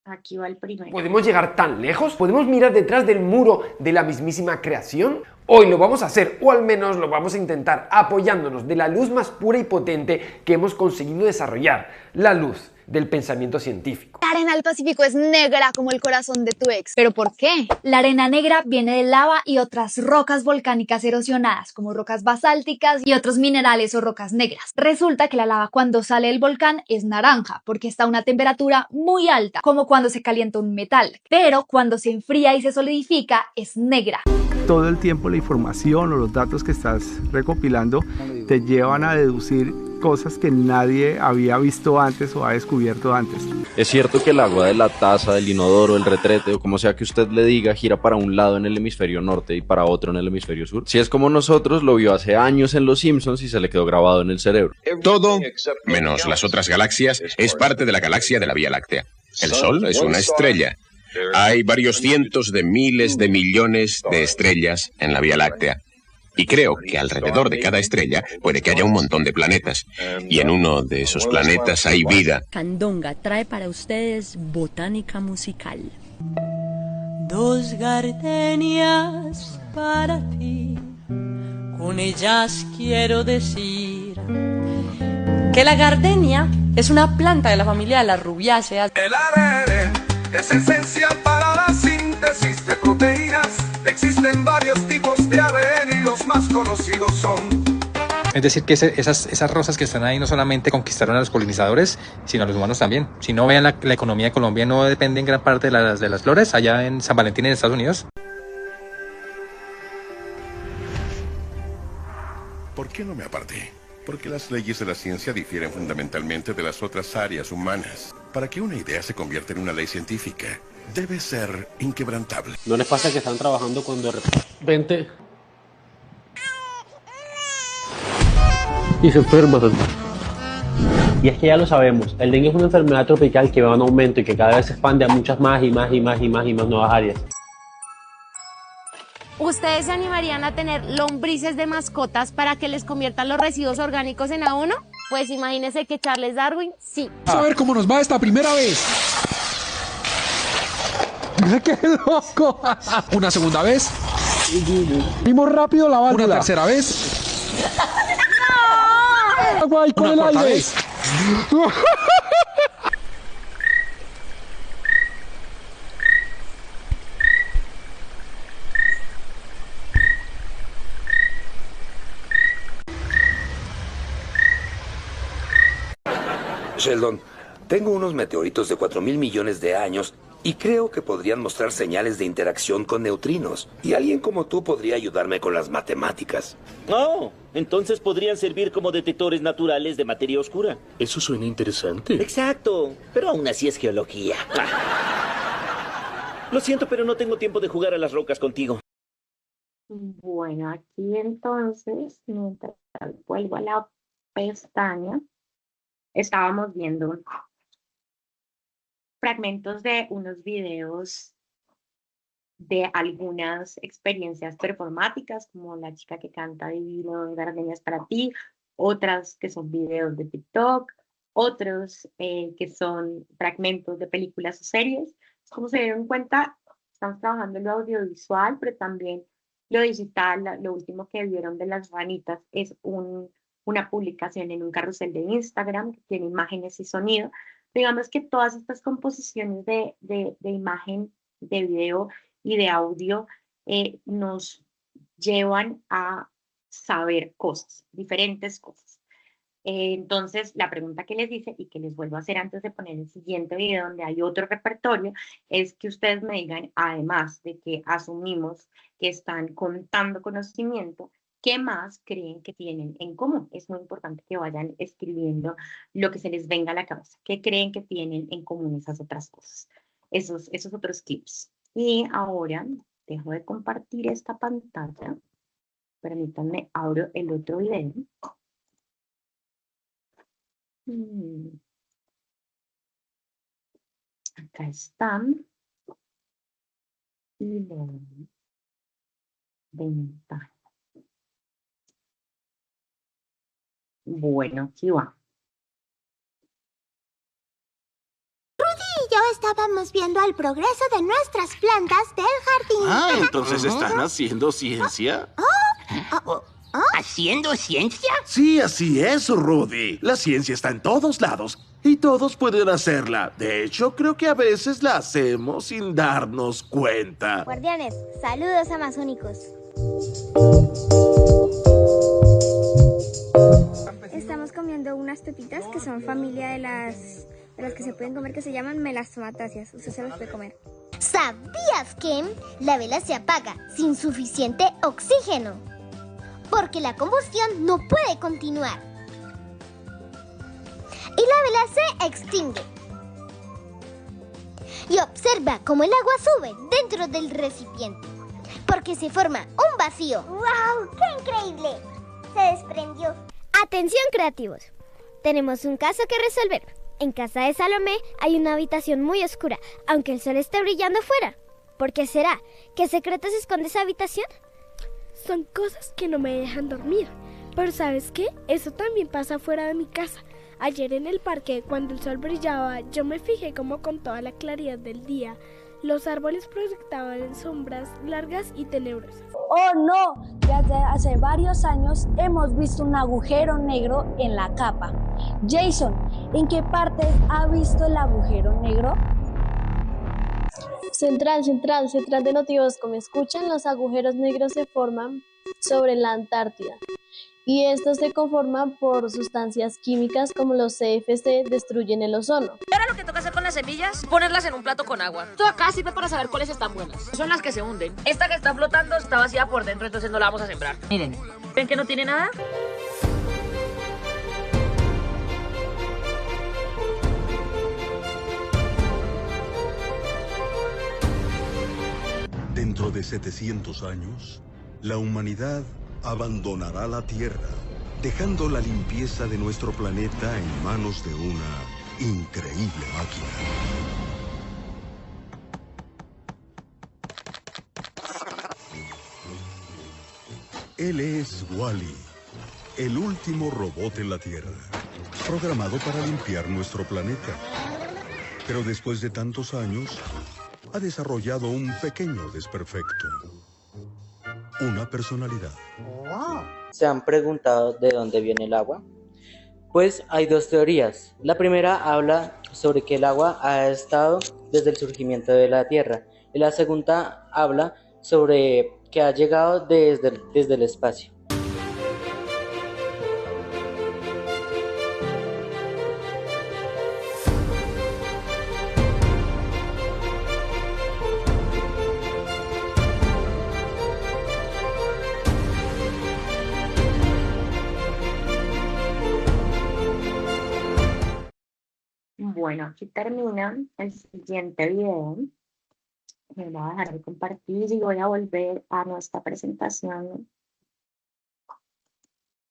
S2: Aquí va el primero.
S3: ¿Podemos llegar tan lejos? ¿Podemos mirar detrás del muro de la mismísima creación? Hoy lo vamos a hacer, o al menos lo vamos a intentar, apoyándonos de la luz más pura y potente que hemos conseguido desarrollar, la luz del pensamiento científico.
S4: La arena del Pacífico es negra como el corazón de tu ex. ¿Pero por qué? La arena negra viene de lava y otras rocas volcánicas erosionadas, como rocas basálticas y otros minerales o rocas negras. Resulta que la lava cuando sale del volcán es naranja, porque está a una temperatura muy alta, como cuando se calienta un metal. Pero cuando se enfría y se solidifica, es negra.
S5: Todo el tiempo la información o los datos que estás recopilando te llevan a deducir cosas que nadie había visto antes o ha descubierto antes.
S6: Es cierto que el agua de la taza, del inodoro, el retrete o como sea que usted le diga gira para un lado en el hemisferio norte y para otro en el hemisferio sur. Si es como nosotros, lo vio hace años en Los Simpsons y se le quedó grabado en el cerebro.
S7: Todo, menos las otras galaxias, es parte de la galaxia de la Vía Láctea. El Sol es una estrella. Hay varios cientos de miles de millones de estrellas en la Vía Láctea. Y creo que alrededor de cada estrella puede que haya un montón de planetas. Y en uno de esos planetas hay vida.
S8: Candonga trae para ustedes botánica musical.
S9: 2 gardenias para ti. Con ellas quiero decir que la gardenia es una planta de la familia de las rubiáceas.
S10: El ADN es esencial para la síntesis de proteínas. Existen varios tipos de ADN y los más conocidos son.
S11: Es decir, que esas rosas que están ahí no solamente conquistaron a los colonizadores, sino a los humanos también. Si no, vean la economía de Colombia no depende en gran parte de las flores allá en San Valentín en Estados Unidos.
S12: ¿Por qué no me aparté? Porque las leyes de la ciencia difieren fundamentalmente de las otras áreas humanas. Para que una idea se convierta en una ley científica, debe ser inquebrantable.
S13: ¿No les pasa que están trabajando cuando de repente y se enferman? Y es que ya lo sabemos, el dengue es una enfermedad tropical que va en aumento y que cada vez se expande a muchas más nuevas áreas.
S14: ¿Ustedes se animarían a tener lombrices de mascotas para que les conviertan los residuos orgánicos en abono? Pues imagínese que Charles Darwin, sí.
S15: Vamos a ver cómo nos va esta primera vez. ¡Qué loco! Una segunda vez. Vimos rápido la válvula. Una tercera vez. ¡No! Agua ahí con el aire. Vez.
S16: Sheldon, tengo unos meteoritos de 4.000 millones de años y creo que podrían mostrar señales de interacción con neutrinos. Y alguien como tú podría ayudarme con las matemáticas.
S17: Oh, entonces podrían servir como detectores naturales de materia oscura.
S18: Eso suena interesante.
S17: Exacto, pero aún así es geología. Lo siento, pero no tengo tiempo de jugar a las rocas contigo.
S2: Bueno, aquí entonces, mientras vuelvo a la pestaña, estábamos viendo fragmentos de unos videos de algunas experiencias performáticas, como la chica que canta Divino, Gardenias para ti, otras que son videos de TikTok, otros que son fragmentos de películas o series. Como se dieron cuenta, estamos trabajando en lo audiovisual, pero también lo digital. Lo último que vieron de las ranitas es una publicación en un carrusel de Instagram que tiene imágenes y sonido. Digamos que todas estas composiciones de imagen, de video y de audio nos llevan a saber cosas, diferentes cosas. Entonces, la pregunta que les hice y que les vuelvo a hacer antes de poner el siguiente video donde hay otro repertorio, es que ustedes me digan, además de que asumimos que están contando conocimiento, ¿qué más creen que tienen en común? Es muy importante que vayan escribiendo lo que se les venga a la cabeza. ¿Qué creen que tienen en común esas otras cosas? Esos otros clips. Y ahora dejo de compartir esta pantalla. Permítanme, abro el otro video. Acá están. Y la ventana. Bueno, aquí va.
S19: Rudy y yo estábamos viendo el progreso de nuestras plantas del jardín.
S18: Ah, entonces están haciendo ciencia.
S19: ¿Haciendo ciencia?
S18: Sí, así es, Rudy. La ciencia está en todos lados y todos pueden hacerla. De hecho, creo que a veces la hacemos sin darnos cuenta.
S19: Guardianes, saludos amazónicos. Estamos comiendo unas pepitas que son familia de las que se pueden comer, que se llaman melastomatáceas. Usted se las puede comer. ¿Sabías que la vela se apaga sin suficiente oxígeno? Porque la combustión no puede continuar. Y la vela se extingue. Y observa cómo el agua sube dentro del recipiente. Porque se forma un vacío. ¡Wow! ¡Qué increíble! Se desprendió. Atención, creativos. Tenemos un caso que resolver. En casa de Salomé hay una habitación muy oscura, aunque el sol esté brillando fuera. ¿Por qué será? ¿Qué secreto se esconde esa habitación?
S20: Son cosas que no me dejan dormir. Pero ¿sabes qué? Eso también pasa fuera de mi casa. Ayer en el parque, cuando el sol brillaba, yo me fijé como con toda la claridad del día, los árboles proyectaban sombras largas y tenebrosas.
S21: ¡Oh, no! Desde hace varios años hemos visto un agujero negro en la capa. Jason, ¿en qué parte ha visto el agujero negro?
S22: Central de Notibosco. ¿Me escuchan? Los agujeros negros se forman sobre la Antártida. Y estos se conforman por sustancias químicas como los CFC, destruyen el ozono.
S23: Ahora lo que toca hacer con las semillas, ponerlas en un plato con agua. Esto acá sirve para saber cuáles están buenas. Son las que se hunden. Esta que está flotando está vacía por dentro, entonces no la vamos a sembrar. Miren, ¿ven que no tiene nada?
S24: Dentro de 700 años, la humanidad abandonará la Tierra, dejando la limpieza de nuestro planeta en manos de una increíble máquina. Él es Wall-E, el último robot en la Tierra. programado para limpiar nuestro planeta. Pero después de tantos años, ha desarrollado un pequeño desperfecto. Una personalidad.
S1: ¿Se han preguntado de dónde viene el agua? Pues hay dos teorías. La primera habla sobre que el agua ha estado desde el surgimiento de la Tierra, y la segunda habla sobre que ha llegado desde el espacio.
S2: Bueno, aquí termina el siguiente video. Me voy a dejar de compartir y voy a volver a nuestra presentación.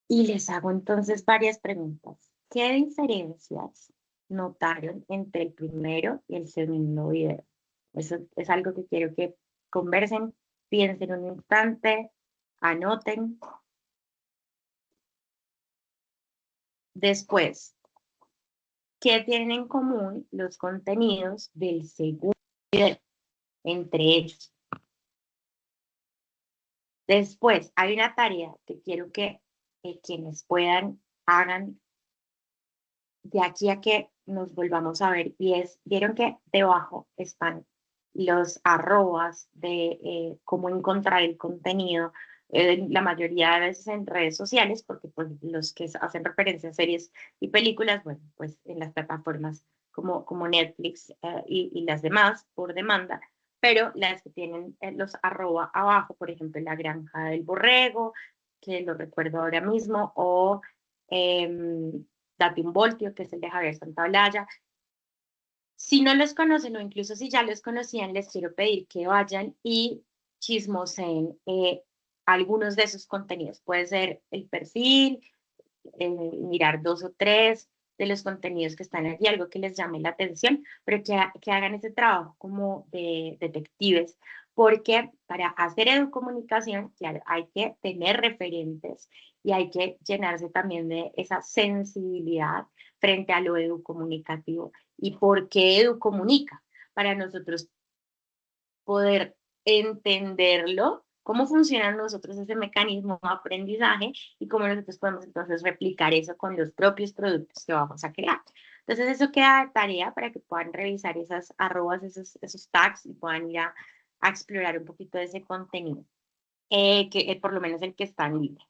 S2: Y les hago entonces varias preguntas. ¿Qué diferencias notaron entre el primero y el segundo video? Eso es algo que quiero que conversen, piensen un instante, anoten. Después, ¿qué tienen en común los contenidos del segundo video entre ellos? Después, hay una tarea que quiero que quienes puedan hagan de aquí a que nos volvamos a ver, y es, vieron que debajo están los arrobas de cómo encontrar el contenido, la mayoría de veces en redes sociales, porque pues los que hacen referencia a series y películas, bueno, pues en las plataformas como Netflix y las demás por demanda, pero las que tienen los arroba abajo, por ejemplo, La Granja del Borrego, que lo recuerdo ahora mismo, o Date un Voltio, que es el de Javier Santaolalla. Si no los conocen o incluso si ya los conocían, les quiero pedir que vayan y chismoseen algunos de esos contenidos. Puede ser el perfil, mirar 2 o 3 de los contenidos que están allí, algo que les llame la atención, pero que hagan ese trabajo como de detectives, porque para hacer educomunicación, claro, hay que tener referentes y hay que llenarse también de esa sensibilidad frente a lo educomunicativo. ¿Y por qué educomunica? Para nosotros poder entenderlo, cómo funciona nosotros ese mecanismo de aprendizaje y cómo nosotros podemos entonces replicar eso con los propios productos que vamos a crear. Entonces eso queda de tarea para que puedan revisar esas arrobas, esos tags y puedan ir a explorar un poquito de ese contenido, que por lo menos el que está en libre.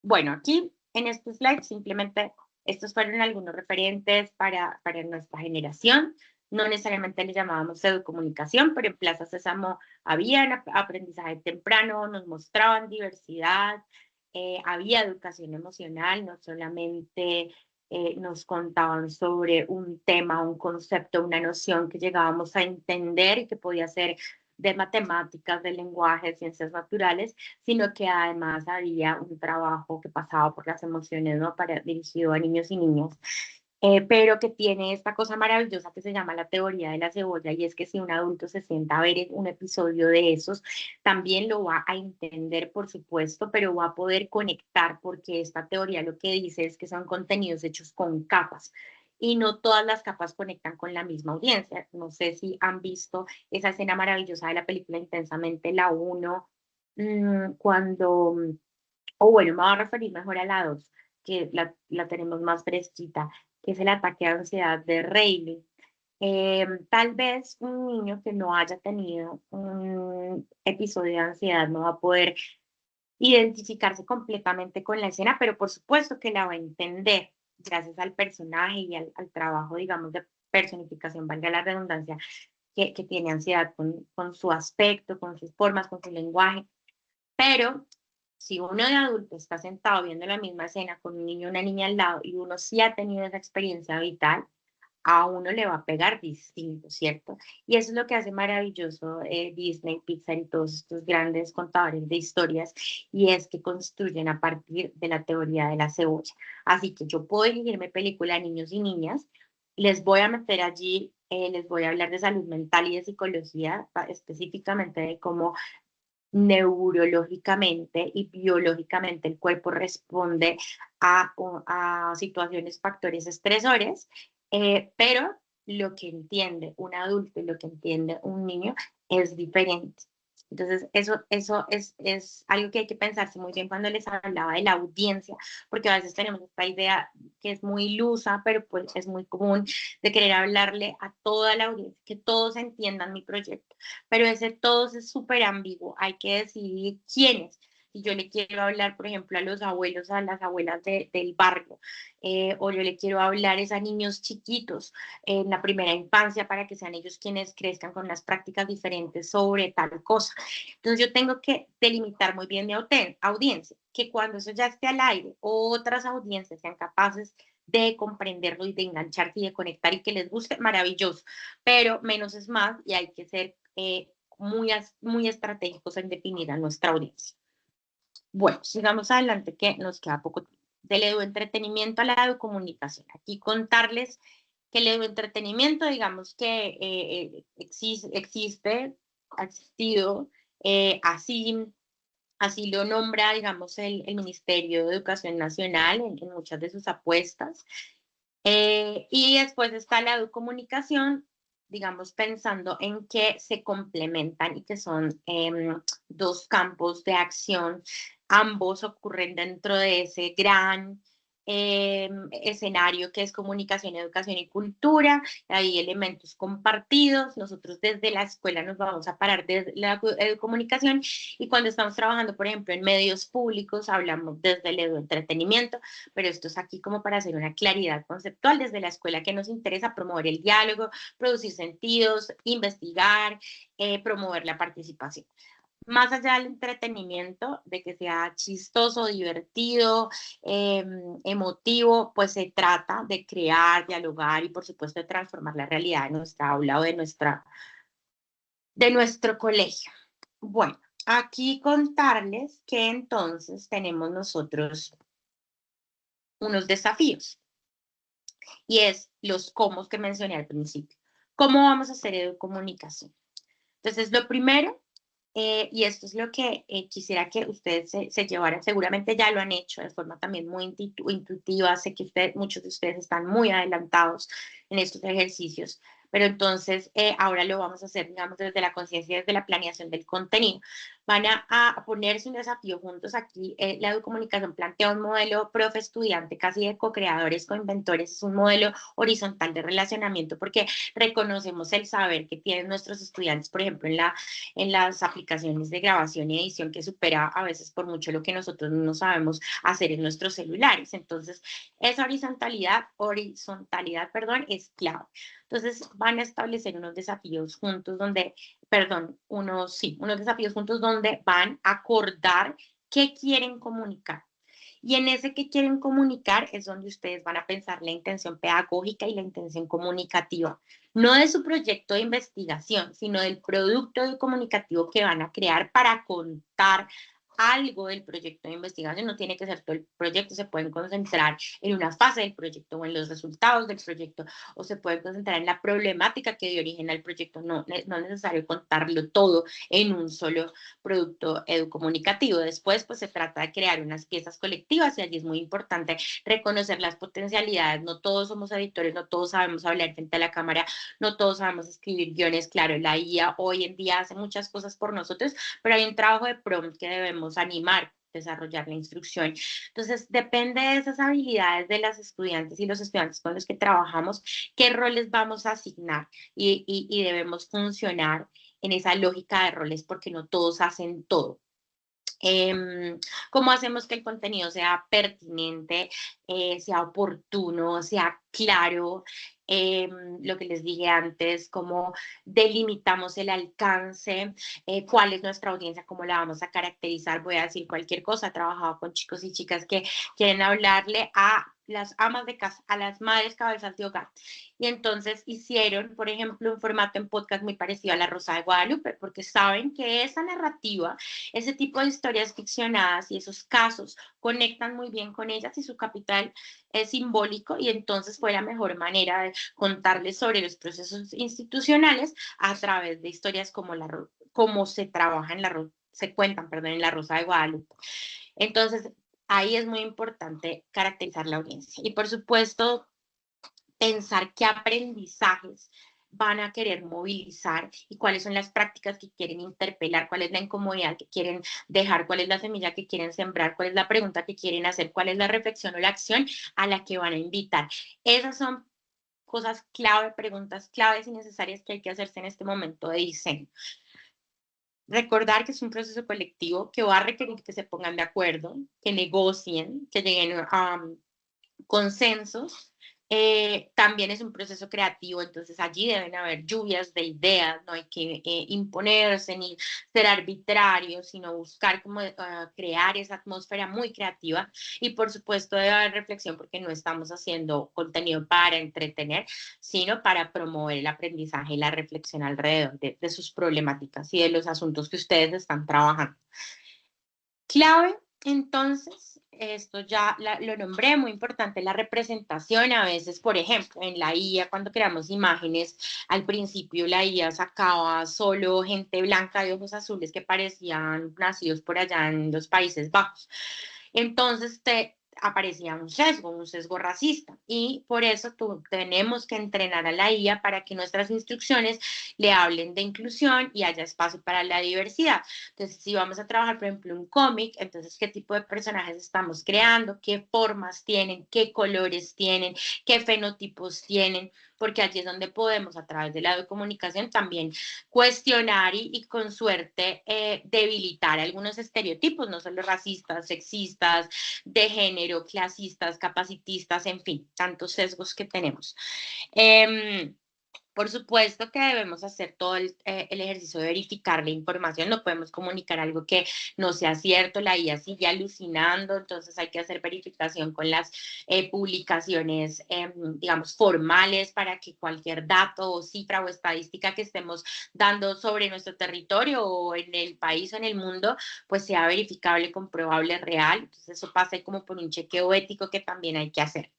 S2: Bueno, aquí en este slide simplemente estos fueron algunos referentes para nuestra generación. No necesariamente le llamábamos educomunicación, pero en Plaza Sésamo había aprendizaje temprano, nos mostraban diversidad, había educación emocional, no solamente nos contaban sobre un tema, un concepto, una noción que llegábamos a entender y que podía ser de matemáticas, de lenguaje, de ciencias naturales, sino que además había un trabajo que pasaba por las emociones, ¿no? Dirigido a niños y niñas. Pero que tiene esta cosa maravillosa que se llama la teoría de la cebolla, y es que si un adulto se sienta a ver un episodio de esos, también lo va a entender, por supuesto, pero va a poder conectar, porque esta teoría lo que dice es que son contenidos hechos con capas, y no todas las capas conectan con la misma audiencia. No sé si han visto esa escena maravillosa de la película Intensamente, la 1, cuando, o bueno, me voy a referir mejor a la 2, que la tenemos más fresquita, que es el ataque de ansiedad de Riley. Tal vez un niño que no haya tenido un episodio de ansiedad no va a poder identificarse completamente con la escena, pero por supuesto que la va a entender gracias al personaje y al trabajo, digamos, de personificación, valga la redundancia, que tiene ansiedad con su aspecto, con sus formas, con su lenguaje. Pero si uno de adulto está sentado viendo la misma escena con un niño o una niña al lado y uno sí ha tenido esa experiencia vital, a uno le va a pegar distinto, ¿cierto? Y eso es lo que hace maravilloso Disney, Pixar y todos estos grandes contadores de historias, y es que construyen a partir de la teoría de la cebolla. Así que yo puedo elegirme película niños y niñas, les voy a meter allí, les voy a hablar de salud mental y de psicología, específicamente de cómo neurológicamente y biológicamente el cuerpo responde a situaciones, factores estresores, pero lo que entiende un adulto y lo que entiende un niño es diferente. Entonces, eso es algo que hay que pensarse muy bien cuando les hablaba de la audiencia, porque a veces tenemos esta idea que es muy ilusa, pero pues es muy común de querer hablarle a toda la audiencia, que todos entiendan mi proyecto, pero ese todos es súper ambiguo, hay que decidir quiénes. Si yo le quiero hablar, por ejemplo, a los abuelos, a las abuelas del barrio, o yo le quiero hablar es a niños chiquitos en la primera infancia para que sean ellos quienes crezcan con unas prácticas diferentes sobre tal cosa. Entonces yo tengo que delimitar muy bien mi audiencia, que cuando eso ya esté al aire, otras audiencias sean capaces de comprenderlo y de engancharse y de conectar y que les guste, maravilloso, pero menos es más y hay que ser muy estratégicos en definir a nuestra audiencia. Bueno, sigamos adelante que nos queda poco tiempo. Del eduentretenimiento a la educomunicación. Aquí contarles que el eduentretenimiento, digamos que existe, ha existido, así lo nombra, digamos, el Ministerio de Educación Nacional en muchas de sus apuestas. Y después está la educomunicación, digamos, pensando en que se complementan y que son dos campos de acción. Ambos ocurren dentro de ese gran escenario que es comunicación, educación y cultura. Hay elementos compartidos. Nosotros desde la escuela nos vamos a parar desde la comunicación y cuando estamos trabajando, por ejemplo, en medios públicos, hablamos desde el entretenimiento, pero esto es aquí como para hacer una claridad conceptual desde la escuela que nos interesa promover el diálogo, producir sentidos, investigar, promover la participación. Más allá del entretenimiento, de que sea chistoso, divertido, emotivo, pues se trata de crear, dialogar y por supuesto de transformar la realidad de nuestra aula o de nuestro colegio. Bueno, aquí contarles que entonces tenemos nosotros unos desafíos y es los cómo que mencioné al principio. ¿Cómo vamos a hacer educomunicación? Entonces, lo primero, y esto es lo que quisiera que ustedes se llevaran, seguramente ya lo han hecho de forma también muy intuitiva, sé que muchos de ustedes están muy adelantados en estos ejercicios, pero entonces ahora lo vamos a hacer, digamos, desde la conciencia, desde la planeación del contenido. Van a ponerse un desafío juntos aquí. La educomunicación plantea un modelo profe-estudiante, casi de co-creadores, co-inventores, es un modelo horizontal de relacionamiento porque reconocemos el saber que tienen nuestros estudiantes, por ejemplo, en las aplicaciones de grabación y edición que supera a veces por mucho lo que nosotros no sabemos hacer en nuestros celulares. Entonces, esa horizontalidad, es clave. Entonces, van a establecer unos desafíos juntos unos desafíos juntos donde van a acordar qué quieren comunicar. Y en ese que quieren comunicar es donde ustedes van a pensar la intención pedagógica y la intención comunicativa, no de su proyecto de investigación, sino del producto comunicativo que van a crear para contar algo del proyecto de investigación. No tiene que ser todo el proyecto, se pueden concentrar en una fase del proyecto o en los resultados del proyecto, o se pueden concentrar en la problemática que dio origen al proyecto. No es necesario contarlo todo en un solo producto educomunicativo. Después, pues se trata de crear unas piezas colectivas y allí es muy importante reconocer las potencialidades. No todos somos editores, no todos sabemos hablar frente a la cámara, no todos sabemos escribir guiones. Claro, la IA hoy en día hace muchas cosas por nosotros, pero hay un trabajo de prompt que debemos animar, desarrollar la instrucción. Entonces, depende de esas habilidades de las estudiantes y los estudiantes con los que trabajamos, qué roles vamos a asignar y debemos funcionar en esa lógica de roles porque no todos hacen todo. ¿Cómo hacemos que el contenido sea pertinente, sea oportuno, sea claro? Lo que les dije antes, cómo delimitamos el alcance, cuál es nuestra audiencia, cómo la vamos a caracterizar. Voy a decir cualquier cosa. He trabajado con chicos y chicas que quieren hablarle a las amas de casa, a las madres cabezas de hogar. Y entonces hicieron, por ejemplo, un formato en podcast muy parecido a La Rosa de Guadalupe, porque saben que esa narrativa, ese tipo de historias ficcionadas y esos casos conectan muy bien con ellas y su capital es simbólico, y entonces fue la mejor manera de contarles sobre los procesos institucionales a través de historias como se trabaja en La cuentan, perdón, en La Rosa de Guadalupe. Entonces, ahí es muy importante caracterizar la audiencia. Y por supuesto, pensar qué aprendizajes van a querer movilizar y cuáles son las prácticas que quieren interpelar, cuál es la incomodidad que quieren dejar, cuál es la semilla que quieren sembrar, cuál es la pregunta que quieren hacer, cuál es la reflexión o la acción a la que van a invitar. Esas son cosas clave, preguntas claves y necesarias que hay que hacerse en este momento de diseño. Recordar que es un proceso colectivo que va a requerir que se pongan de acuerdo, que negocien, que lleguen a consensos. También es un proceso creativo, entonces allí deben haber lluvias de ideas, no hay que imponerse ni ser arbitrarios, sino buscar cómo crear esa atmósfera muy creativa. Y por supuesto debe haber reflexión, porque no estamos haciendo contenido para entretener, sino para promover el aprendizaje y la reflexión alrededor de sus problemáticas y de los asuntos que ustedes están trabajando. Clave, entonces, esto ya lo nombré, muy importante la representación. A veces, por ejemplo, en la IA, cuando creamos imágenes, al principio la IA sacaba solo gente blanca de ojos azules que parecían nacidos por allá en los Países Bajos. Entonces aparecía un sesgo racista, y por eso tenemos que entrenar a la IA para que nuestras instrucciones le hablen de inclusión y haya espacio para la diversidad. Entonces, si vamos a trabajar, por ejemplo, un cómic, entonces, ¿qué tipo de personajes estamos creando? ¿Qué formas tienen? ¿Qué colores tienen? ¿Qué fenotipos tienen? Porque allí es donde podemos, a través de la comunicación, también cuestionar y con suerte debilitar algunos estereotipos, no solo racistas, sexistas, de género, clasistas, capacitistas, en fin, tantos sesgos que tenemos. Por supuesto que debemos hacer todo el ejercicio de verificar la información, no podemos comunicar algo que no sea cierto, la IA sigue alucinando, entonces hay que hacer verificación con las publicaciones, digamos, formales, para que cualquier dato o cifra o estadística que estemos dando sobre nuestro territorio o en el país o en el mundo, pues sea verificable, comprobable, real. Entonces eso pasa como por un chequeo ético que también hay que hacer.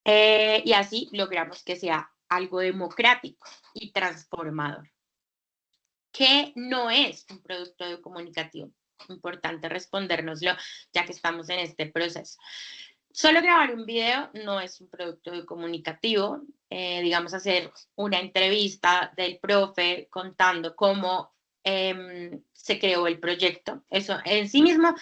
S2: Y así logramos que sea algo democrático y transformador. ¿Qué no es un producto comunicativo? Importante respondérnoslo, ya que estamos en este proceso. Solo grabar un video no es un producto comunicativo. Digamos, hacer una entrevista del profe contando cómo se creó el proyecto, eso en sí mismo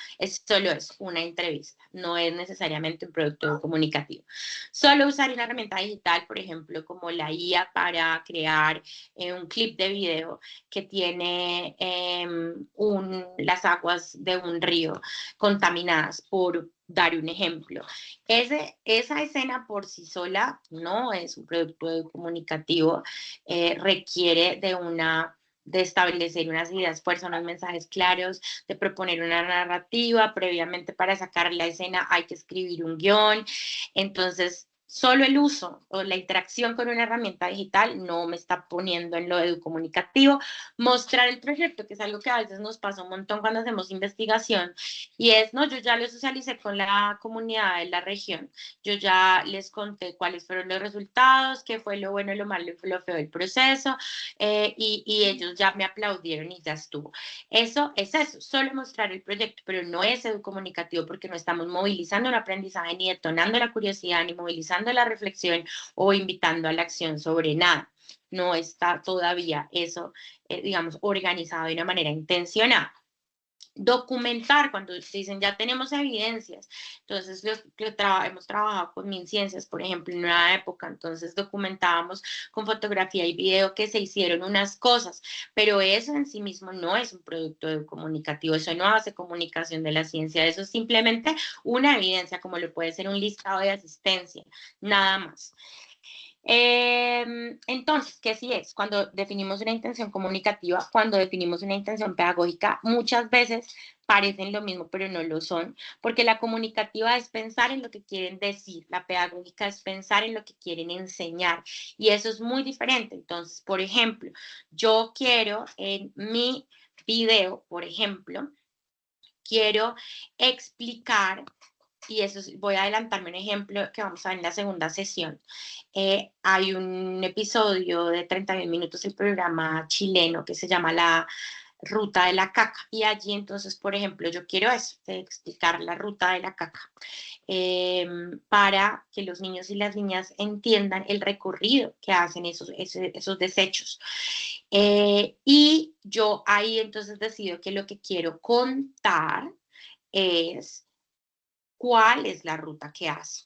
S2: solo es una entrevista, no es necesariamente un producto comunicativo. Solo usar una herramienta digital, por ejemplo, como la IA, para crear un clip de video que tiene las aguas de un río contaminadas, por dar un ejemplo. Esa escena por sí sola no es un producto comunicativo, requiere de establecer unas ideas fuerza, unos mensajes claros, de proponer una narrativa. Previamente, para sacar la escena hay que escribir un guión. Entonces, solo el uso o la interacción con una herramienta digital no me está poniendo en lo educomunicativo. Mostrar el proyecto, que es algo que a veces nos pasa un montón cuando hacemos investigación, y es, no, yo ya lo socialicé con la comunidad de la región, yo ya les conté cuáles fueron los resultados, qué fue lo bueno, lo malo y lo feo del proceso, y ellos ya me aplaudieron y ya estuvo. Eso es eso, solo mostrar el proyecto, pero no es educomunicativo, porque no estamos movilizando el aprendizaje, ni detonando la curiosidad, ni movilizando la reflexión o invitando a la acción sobre nada. No está todavía eso, digamos, organizado de una manera intencionada. Documentar, cuando dicen ya tenemos evidencias, entonces hemos trabajado con MinCiencias, por ejemplo, en una época, entonces documentábamos con fotografía y video que se hicieron unas cosas, pero eso en sí mismo no es un producto comunicativo, eso no hace comunicación de la ciencia, eso es simplemente una evidencia, como lo puede ser un listado de asistencia, nada más. Entonces, ¿qué sí es? Cuando definimos una intención comunicativa, cuando definimos una intención pedagógica, muchas veces parecen lo mismo, pero no lo son, porque la comunicativa es pensar en lo que quieren decir, la pedagógica es pensar en lo que quieren enseñar, y eso es muy diferente. Entonces, por ejemplo, yo quiero en mi video, por ejemplo, quiero explicar, y eso voy a adelantarme un ejemplo que vamos a ver en la segunda sesión. Hay un episodio de 31 minutos del programa chileno que se llama ruta de la caca. Y allí entonces, por ejemplo, yo quiero eso, explicar la ruta de la caca, para que los niños y las niñas entiendan el recorrido que hacen esos desechos. Y yo ahí entonces decido que lo que quiero contar es cuál es la ruta que hace.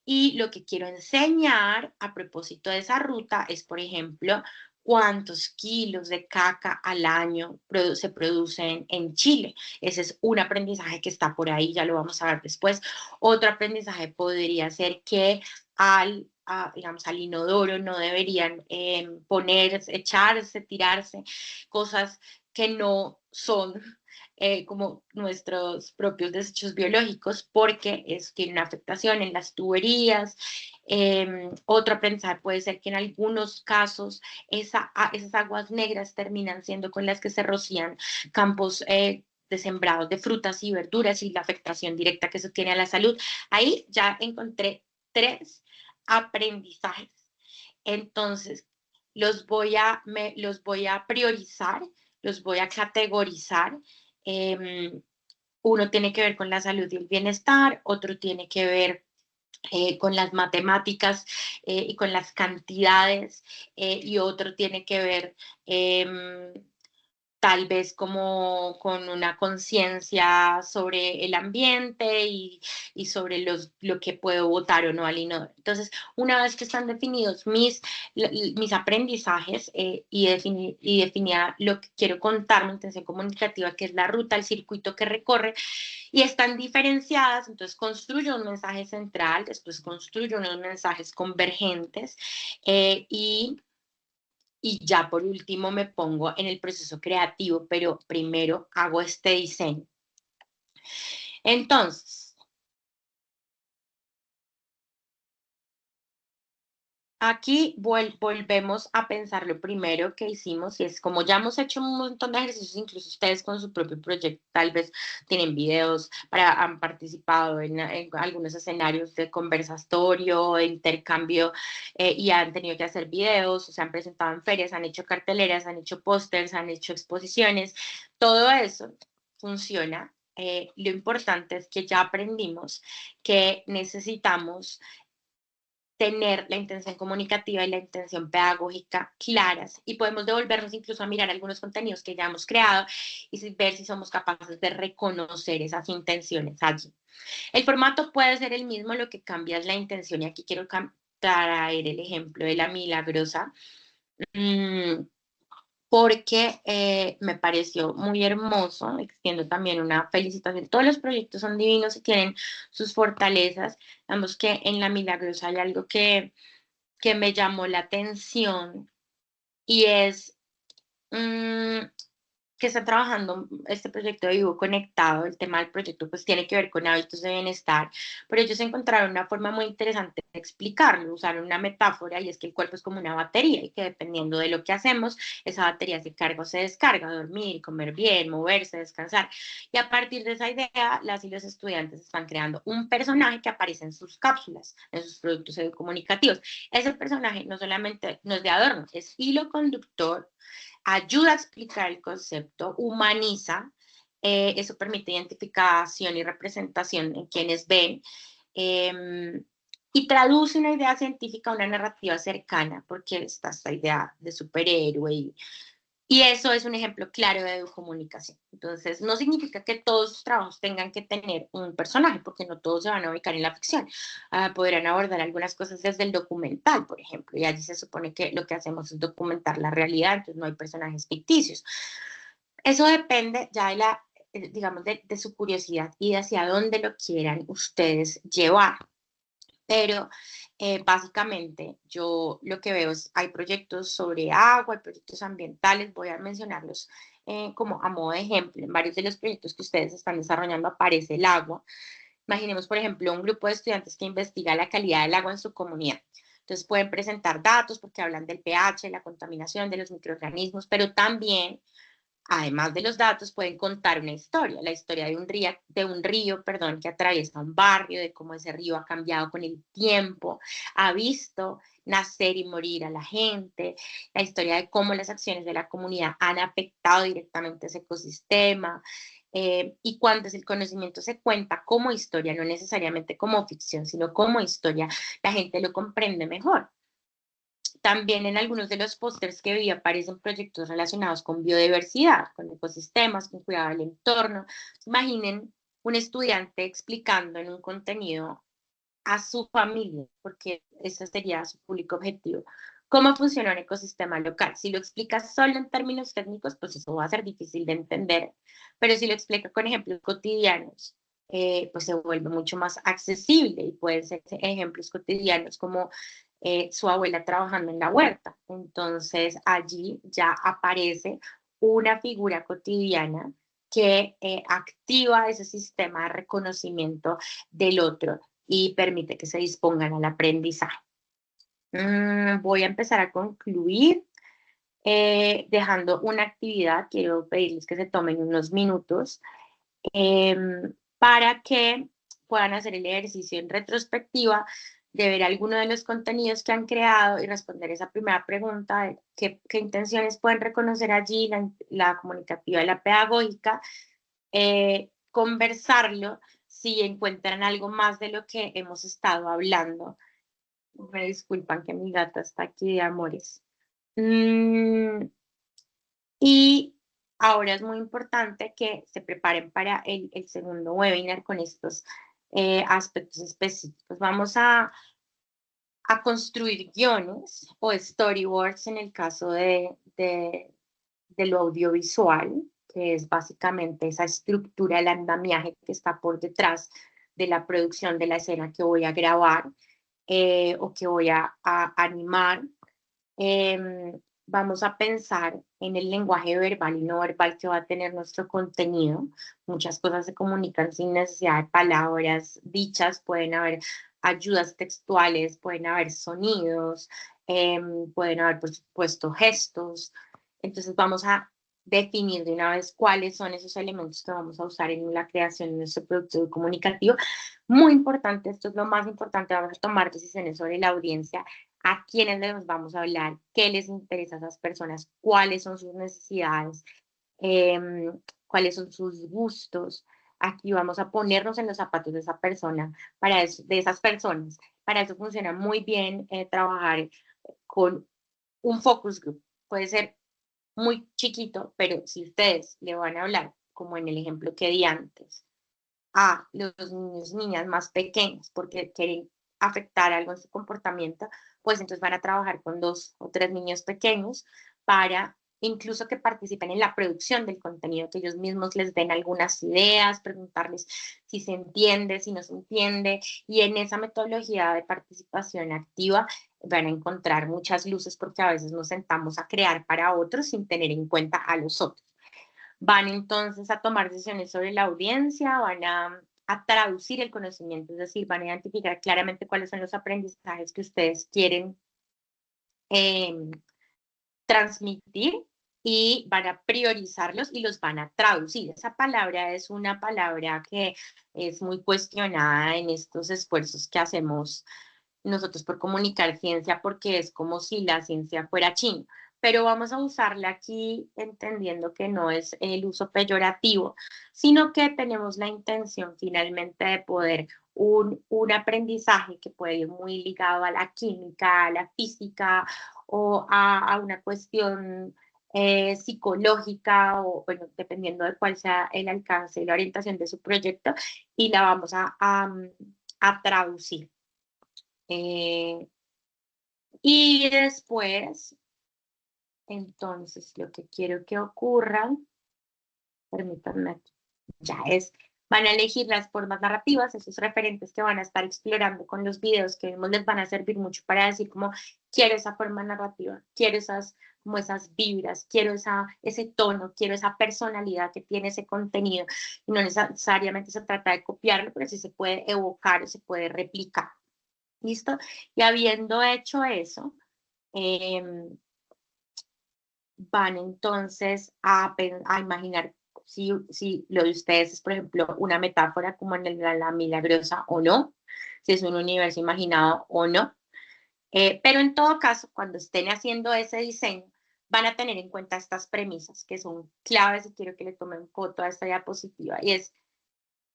S2: Y lo que quiero enseñar a propósito de esa ruta es, por ejemplo, cuántos kilos de caca al año se producen en Chile. Ese es un aprendizaje que está por ahí, ya lo vamos a ver después. Otro aprendizaje podría ser que digamos, al inodoro no deberían ponerse, echarse, tirarse cosas que no son como nuestros propios desechos biológicos, porque tiene una afectación en las tuberías. Otro aprendizaje puede ser que en algunos casos esas aguas negras terminan siendo con las que se rocían campos de sembrados de frutas y verduras, y la afectación directa que eso tiene a la salud. Ahí ya encontré 3 aprendizajes. Entonces, los voy a priorizar, los voy a categorizar. Uno tiene que ver con la salud y el bienestar, otro tiene que ver con las matemáticas y con las cantidades, y otro tiene que ver tal vez como con una conciencia sobre el ambiente y sobre lo que puedo botar o no al inodoro. Entonces, una vez que están definidos mis aprendizajes y definida lo que quiero contar, mi intención comunicativa, que es la ruta, el circuito que recorre, y están diferenciadas, entonces construyo un mensaje central, después construyo unos mensajes convergentes, y ya por último me pongo en el proceso creativo, pero primero hago este diseño. Entonces, aquí volvemos a pensar lo primero que hicimos, y es como ya hemos hecho un montón de ejercicios, incluso ustedes con su propio proyecto, tal vez tienen videos, han participado en algunos escenarios de conversatorio, de intercambio, y han tenido que hacer videos, o se han presentado en ferias, han hecho carteleras, han hecho pósters, han hecho exposiciones. Todo eso funciona. Lo importante es que ya aprendimos que necesitamos tener la intención comunicativa y la intención pedagógica claras, y podemos devolvernos incluso a mirar algunos contenidos que ya hemos creado y ver si somos capaces de reconocer esas intenciones allí. El formato puede ser el mismo, lo que cambia es la intención, y aquí quiero traer el ejemplo de La Milagrosa, porque me pareció muy hermoso. Extiendo también una felicitación. Todos los proyectos son divinos y tienen sus fortalezas. Digamos que en La Milagrosa hay algo que me llamó la atención, y es que está trabajando este proyecto de Vivo Conectado. El tema del proyecto pues tiene que ver con hábitos de bienestar, pero ellos encontraron una forma muy interesante de explicarlo, usaron una metáfora, y es que el cuerpo es como una batería, y que dependiendo de lo que hacemos, esa batería se carga o se descarga: dormir, comer bien, moverse, descansar. Y a partir de esa idea, las y los estudiantes están creando un personaje que aparece en sus cápsulas, en sus productos educomunicativos. Ese personaje no solamente no es de adorno, es hilo conductor, ayuda a explicar el concepto, humaniza, eso permite identificación y representación en quienes ven, y traduce una idea científica a una narrativa cercana, porque está esta idea de superhéroe, y eso es un ejemplo claro de educomunicación. Entonces, no significa que todos los trabajos tengan que tener un personaje, porque no todos se van a ubicar en la ficción. Podrán abordar algunas cosas desde el documental, por ejemplo, y allí se supone que lo que hacemos es documentar la realidad, entonces no hay personajes ficticios. Eso depende ya de digamos, de su curiosidad y de hacia dónde lo quieran ustedes llevar. Pero básicamente yo lo que veo es, hay proyectos sobre agua, hay proyectos ambientales, voy a mencionarlos como a modo de ejemplo. En varios de los proyectos que ustedes están desarrollando aparece el agua. Imaginemos, por ejemplo, un grupo de estudiantes que investiga la calidad del agua en su comunidad. Entonces pueden presentar datos porque hablan del pH, de la contaminación, de los microorganismos, pero también además de los datos, pueden contar una historia, la historia de un río, que atraviesa un barrio, de cómo ese río ha cambiado con el tiempo, ha visto nacer y morir a la gente, la historia de cómo las acciones de la comunidad han afectado directamente ese ecosistema. Y cuando el conocimiento se cuenta como historia, no necesariamente como ficción, sino como historia, la gente lo comprende mejor. También en algunos de los pósters que vi aparecen proyectos relacionados con biodiversidad, con ecosistemas, con cuidado del entorno. Imaginen un estudiante explicando en un contenido a su familia, porque ese sería su público objetivo, cómo funciona un ecosistema local. Si lo explicas solo en términos técnicos, pues eso va a ser difícil de entender, pero si lo explica con ejemplos cotidianos, pues se vuelve mucho más accesible y pueden ser ejemplos cotidianos como su abuela trabajando en la huerta. Entonces allí ya aparece una figura cotidiana que activa ese sistema de reconocimiento del otro y permite que se dispongan al aprendizaje. Voy a empezar a concluir dejando una actividad. Quiero pedirles que se tomen unos minutos para que puedan hacer el ejercicio en retrospectiva de ver alguno de los contenidos que han creado y responder esa primera pregunta de qué intenciones pueden reconocer allí, la comunicativa y la pedagógica, conversarlo si encuentran algo más de lo que hemos estado hablando. Me disculpan que mi gata está aquí de amores. Y ahora es muy importante que se preparen para el segundo webinar con estos aspectos específicos. Vamos a construir guiones o storyboards en el caso de lo audiovisual, que es básicamente esa estructura, el andamiaje que está por detrás de la producción de la escena que voy a grabar o que voy a animar. Vamos a pensar en el lenguaje verbal y no verbal que va a tener nuestro contenido. Muchas cosas se comunican sin necesidad de palabras dichas, pueden haber ayudas textuales, pueden haber sonidos, pueden haber, por supuesto, gestos. Entonces vamos a definir de una vez cuáles son esos elementos que vamos a usar en la creación de nuestro producto comunicativo. Muy importante, esto es lo más importante, vamos a tomar decisiones sobre la audiencia, a quiénes les vamos a hablar, qué les interesa a esas personas, cuáles son sus necesidades, cuáles son sus gustos. Aquí vamos a ponernos en los zapatos de esa persona, de esas personas. Para eso funciona muy bien trabajar con un focus group. Puede ser muy chiquito, pero si ustedes le van a hablar, como en el ejemplo que di antes, a los niños y niñas más pequeños porque quieren afectar algo en su comportamiento, pues entonces van a trabajar con 2 o 3 niños pequeños para incluso que participen en la producción del contenido, que ellos mismos les den algunas ideas, preguntarles si se entiende, si no se entiende, y en esa metodología de participación activa van a encontrar muchas luces porque a veces nos sentamos a crear para otros sin tener en cuenta a los otros. Van entonces a tomar decisiones sobre la audiencia, van a traducir el conocimiento, es decir, van a identificar claramente cuáles son los aprendizajes que ustedes quieren transmitir y van a priorizarlos y los van a traducir. Esa palabra es una palabra que es muy cuestionada en estos esfuerzos que hacemos nosotros por comunicar ciencia, porque es como si la ciencia fuera chino, pero vamos a usarla aquí entendiendo que no es el uso peyorativo, sino que tenemos la intención finalmente de poder un aprendizaje que puede ir muy ligado a la química, a la física o a una cuestión psicológica o, bueno, dependiendo de cuál sea el alcance y la orientación de su proyecto, y la vamos a traducir. Y después, entonces, lo que quiero que ocurra, permítanme aquí, van a elegir las formas narrativas, esos referentes que van a estar explorando con los videos que vemos les van a servir mucho para decir como, quiero esa forma narrativa, quiero esas vibras, quiero ese tono, quiero esa personalidad que tiene ese contenido, y no necesariamente se trata de copiarlo, pero sí se puede evocar o se puede replicar. ¿Listo? Y habiendo hecho eso, van entonces a imaginar si lo de ustedes es, por ejemplo, una metáfora como en la milagrosa o no, si es un universo imaginado o no. Pero en todo caso, cuando estén haciendo ese diseño, van a tener en cuenta estas premisas que son claves y quiero que le tomen foto a esta diapositiva. Y es,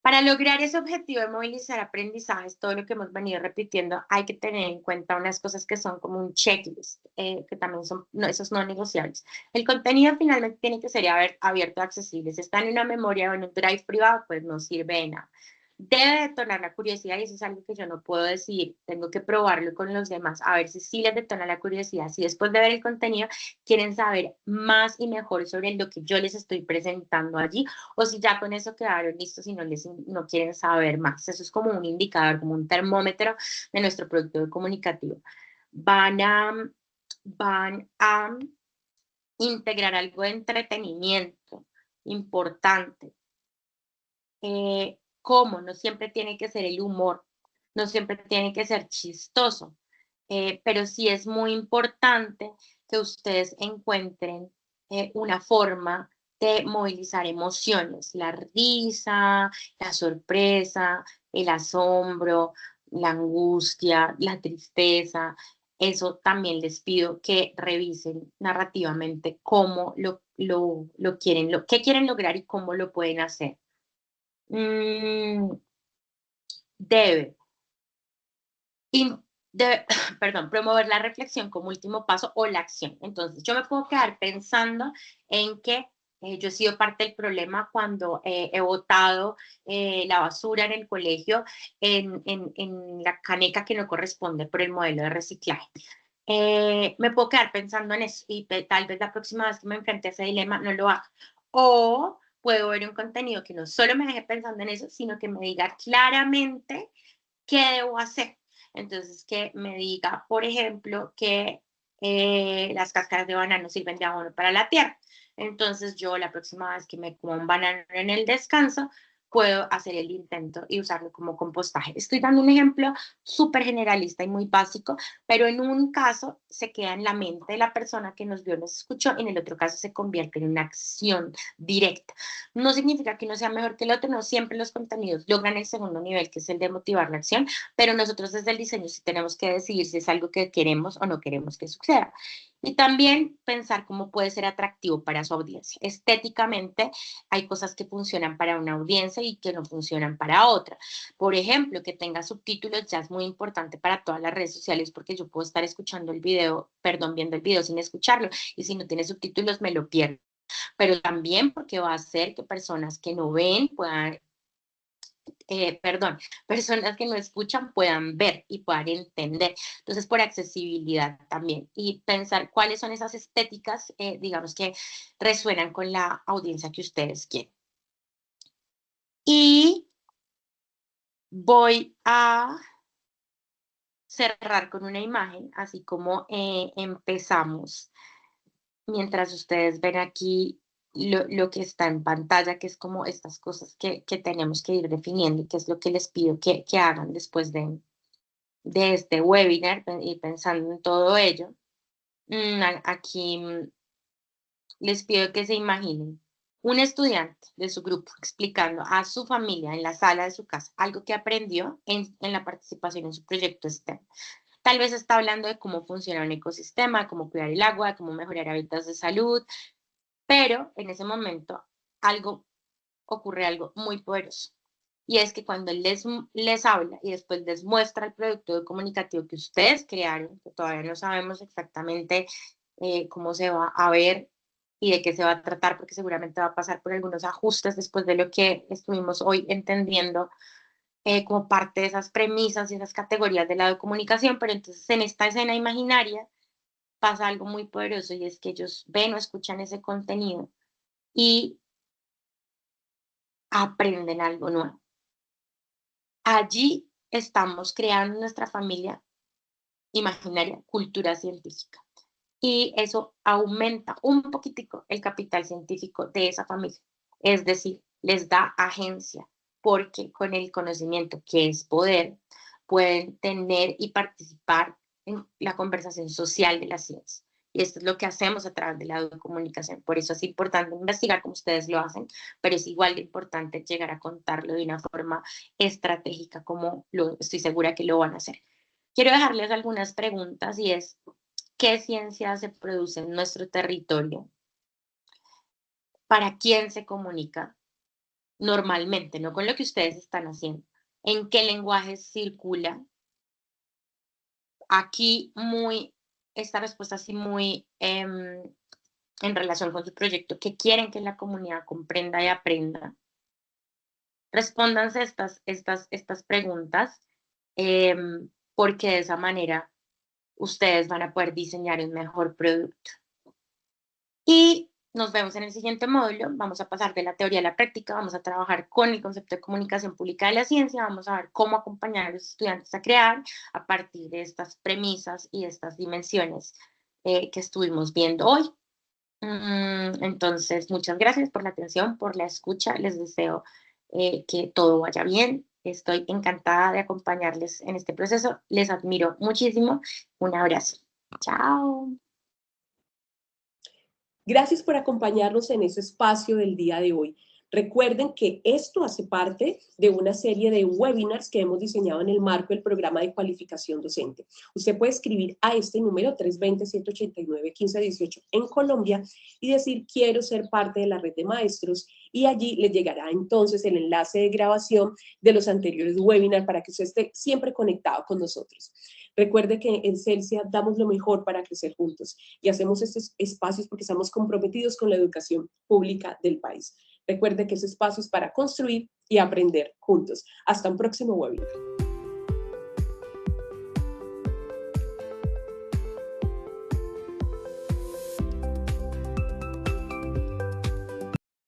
S2: para lograr ese objetivo de movilizar aprendizajes, todo lo que hemos venido repitiendo, hay que tener en cuenta unas cosas que son como un checklist, que también son esos no negociables. El contenido finalmente tiene que ser abierto, accesible. Si está en una memoria o en un drive privado, pues no sirve de nada. Debe detonar la curiosidad y eso es algo que yo no puedo decir, tengo que probarlo con los demás, a ver si sí les detona la curiosidad, si después de ver el contenido quieren saber más y mejor sobre lo que yo les estoy presentando allí, o si ya con eso quedaron listos y no quieren saber más. Eso es como un indicador, como un termómetro de nuestro producto comunicativo. Van a integrar algo de entretenimiento importante. ¿Cómo? No siempre tiene que ser el humor, no siempre tiene que ser chistoso, pero sí es muy importante que ustedes encuentren una forma de movilizar emociones, la risa, la sorpresa, el asombro, la angustia, la tristeza. Eso también les pido que revisen narrativamente cómo lo quieren, qué quieren lograr y cómo lo pueden hacer. Debe, promover la reflexión como último paso o la acción. Entonces, yo me puedo quedar pensando en que yo he sido parte del problema cuando he botado la basura en el colegio en la caneca que no corresponde por el modelo de reciclaje. Me puedo quedar pensando en eso y tal vez la próxima vez que me enfrente a ese dilema no lo haga. O puedo ver un contenido que no solo me deje pensando en eso, sino que me diga claramente qué debo hacer. Entonces, que me diga, por ejemplo, que las cáscaras de banano sirven de abono para la tierra. Entonces, yo la próxima vez que me coma un banano en el descanso, puedo hacer el intento y usarlo como compostaje. Estoy dando un ejemplo súper generalista y muy básico, pero en un caso se queda en la mente de la persona que nos vio, nos escuchó, en el otro caso se convierte en una acción directa. No significa que uno sea mejor que el otro, no siempre los contenidos logran el segundo nivel, que es el de motivar la acción, pero nosotros desde el diseño sí tenemos que decidir si es algo que queremos o no queremos que suceda. Y también pensar cómo puede ser atractivo para su audiencia. Estéticamente hay cosas que funcionan para una audiencia y que no funcionan para otra. Por ejemplo, que tenga subtítulos ya es muy importante para todas las redes sociales porque yo puedo estar escuchando el video, viendo el video sin escucharlo y si no tiene subtítulos me lo pierdo. Pero también porque va a hacer que personas que no ven puedan personas que no escuchan puedan ver y puedan entender. Entonces, por accesibilidad también. Y pensar cuáles son esas estéticas, digamos, que resuenan con la audiencia que ustedes quieren. Y voy a cerrar con una imagen, así como empezamos. Mientras ustedes ven aquí lo que está en pantalla, que es como estas cosas que tenemos que ir definiendo y que es lo que les pido que hagan después de este webinar y pensando en todo ello. Aquí les pido que se imaginen un estudiante de su grupo explicando a su familia en la sala de su casa algo que aprendió en la participación en su proyecto STEM. Tal vez está hablando de cómo funciona un ecosistema, cómo cuidar el agua, cómo mejorar hábitos de salud, pero en ese momento ocurre algo muy poderoso. Y es que cuando él les habla y después les muestra el producto comunicativo que ustedes crearon, que todavía no sabemos exactamente cómo se va a ver y de qué se va a tratar, porque seguramente va a pasar por algunos ajustes después de lo que estuvimos hoy entendiendo como parte de esas premisas y esas categorías de la comunicación, pero entonces en esta escena imaginaria pasa algo muy poderoso y es que ellos ven o escuchan ese contenido y aprenden algo nuevo. Allí estamos creando nuestra familia imaginaria, cultura científica. Y eso aumenta un poquitico el capital científico de esa familia. Es decir, les da agencia, porque con el conocimiento, que es poder, pueden tener y participar en la conversación social de la ciencia. Y esto es lo que hacemos a través de la educomunicación. Por eso es importante investigar como ustedes lo hacen, pero es igual de importante llegar a contarlo de una forma estratégica como estoy segura que lo van a hacer. Quiero dejarles algunas preguntas y es, ¿qué ciencia se produce en nuestro territorio? ¿Para quién se comunica normalmente? No con lo que ustedes están haciendo. ¿En qué lenguaje circula? Aquí esta respuesta así muy en relación con su proyecto, ¿qué quieren que la comunidad comprenda y aprenda? Respóndanse estas preguntas, porque de esa manera ustedes van a poder diseñar un mejor producto. Y nos vemos en el siguiente módulo. Vamos a pasar de la teoría a la práctica, vamos a trabajar con el concepto de comunicación pública de la ciencia, vamos a ver cómo acompañar a los estudiantes a crear a partir de estas premisas y de estas dimensiones que estuvimos viendo hoy. Entonces, muchas gracias por la atención, por la escucha. Les deseo que todo vaya bien. Estoy encantada de acompañarles en este proceso. Les admiro muchísimo. Un abrazo. Chao.
S3: Gracias por acompañarnos en ese espacio del día de hoy. Recuerden que esto hace parte de una serie de webinars que hemos diseñado en el marco del programa de cualificación docente. Usted puede escribir a este número 320-189-1518 en Colombia y decir quiero ser parte de la red de maestros, y allí les llegará entonces el enlace de grabación de los anteriores webinars para que usted esté siempre conectado con nosotros. Recuerde que en Celsia damos lo mejor para crecer juntos y hacemos estos espacios porque estamos comprometidos con la educación pública del país. Recuerde que ese espacio es para construir y aprender juntos. Hasta un próximo webinar.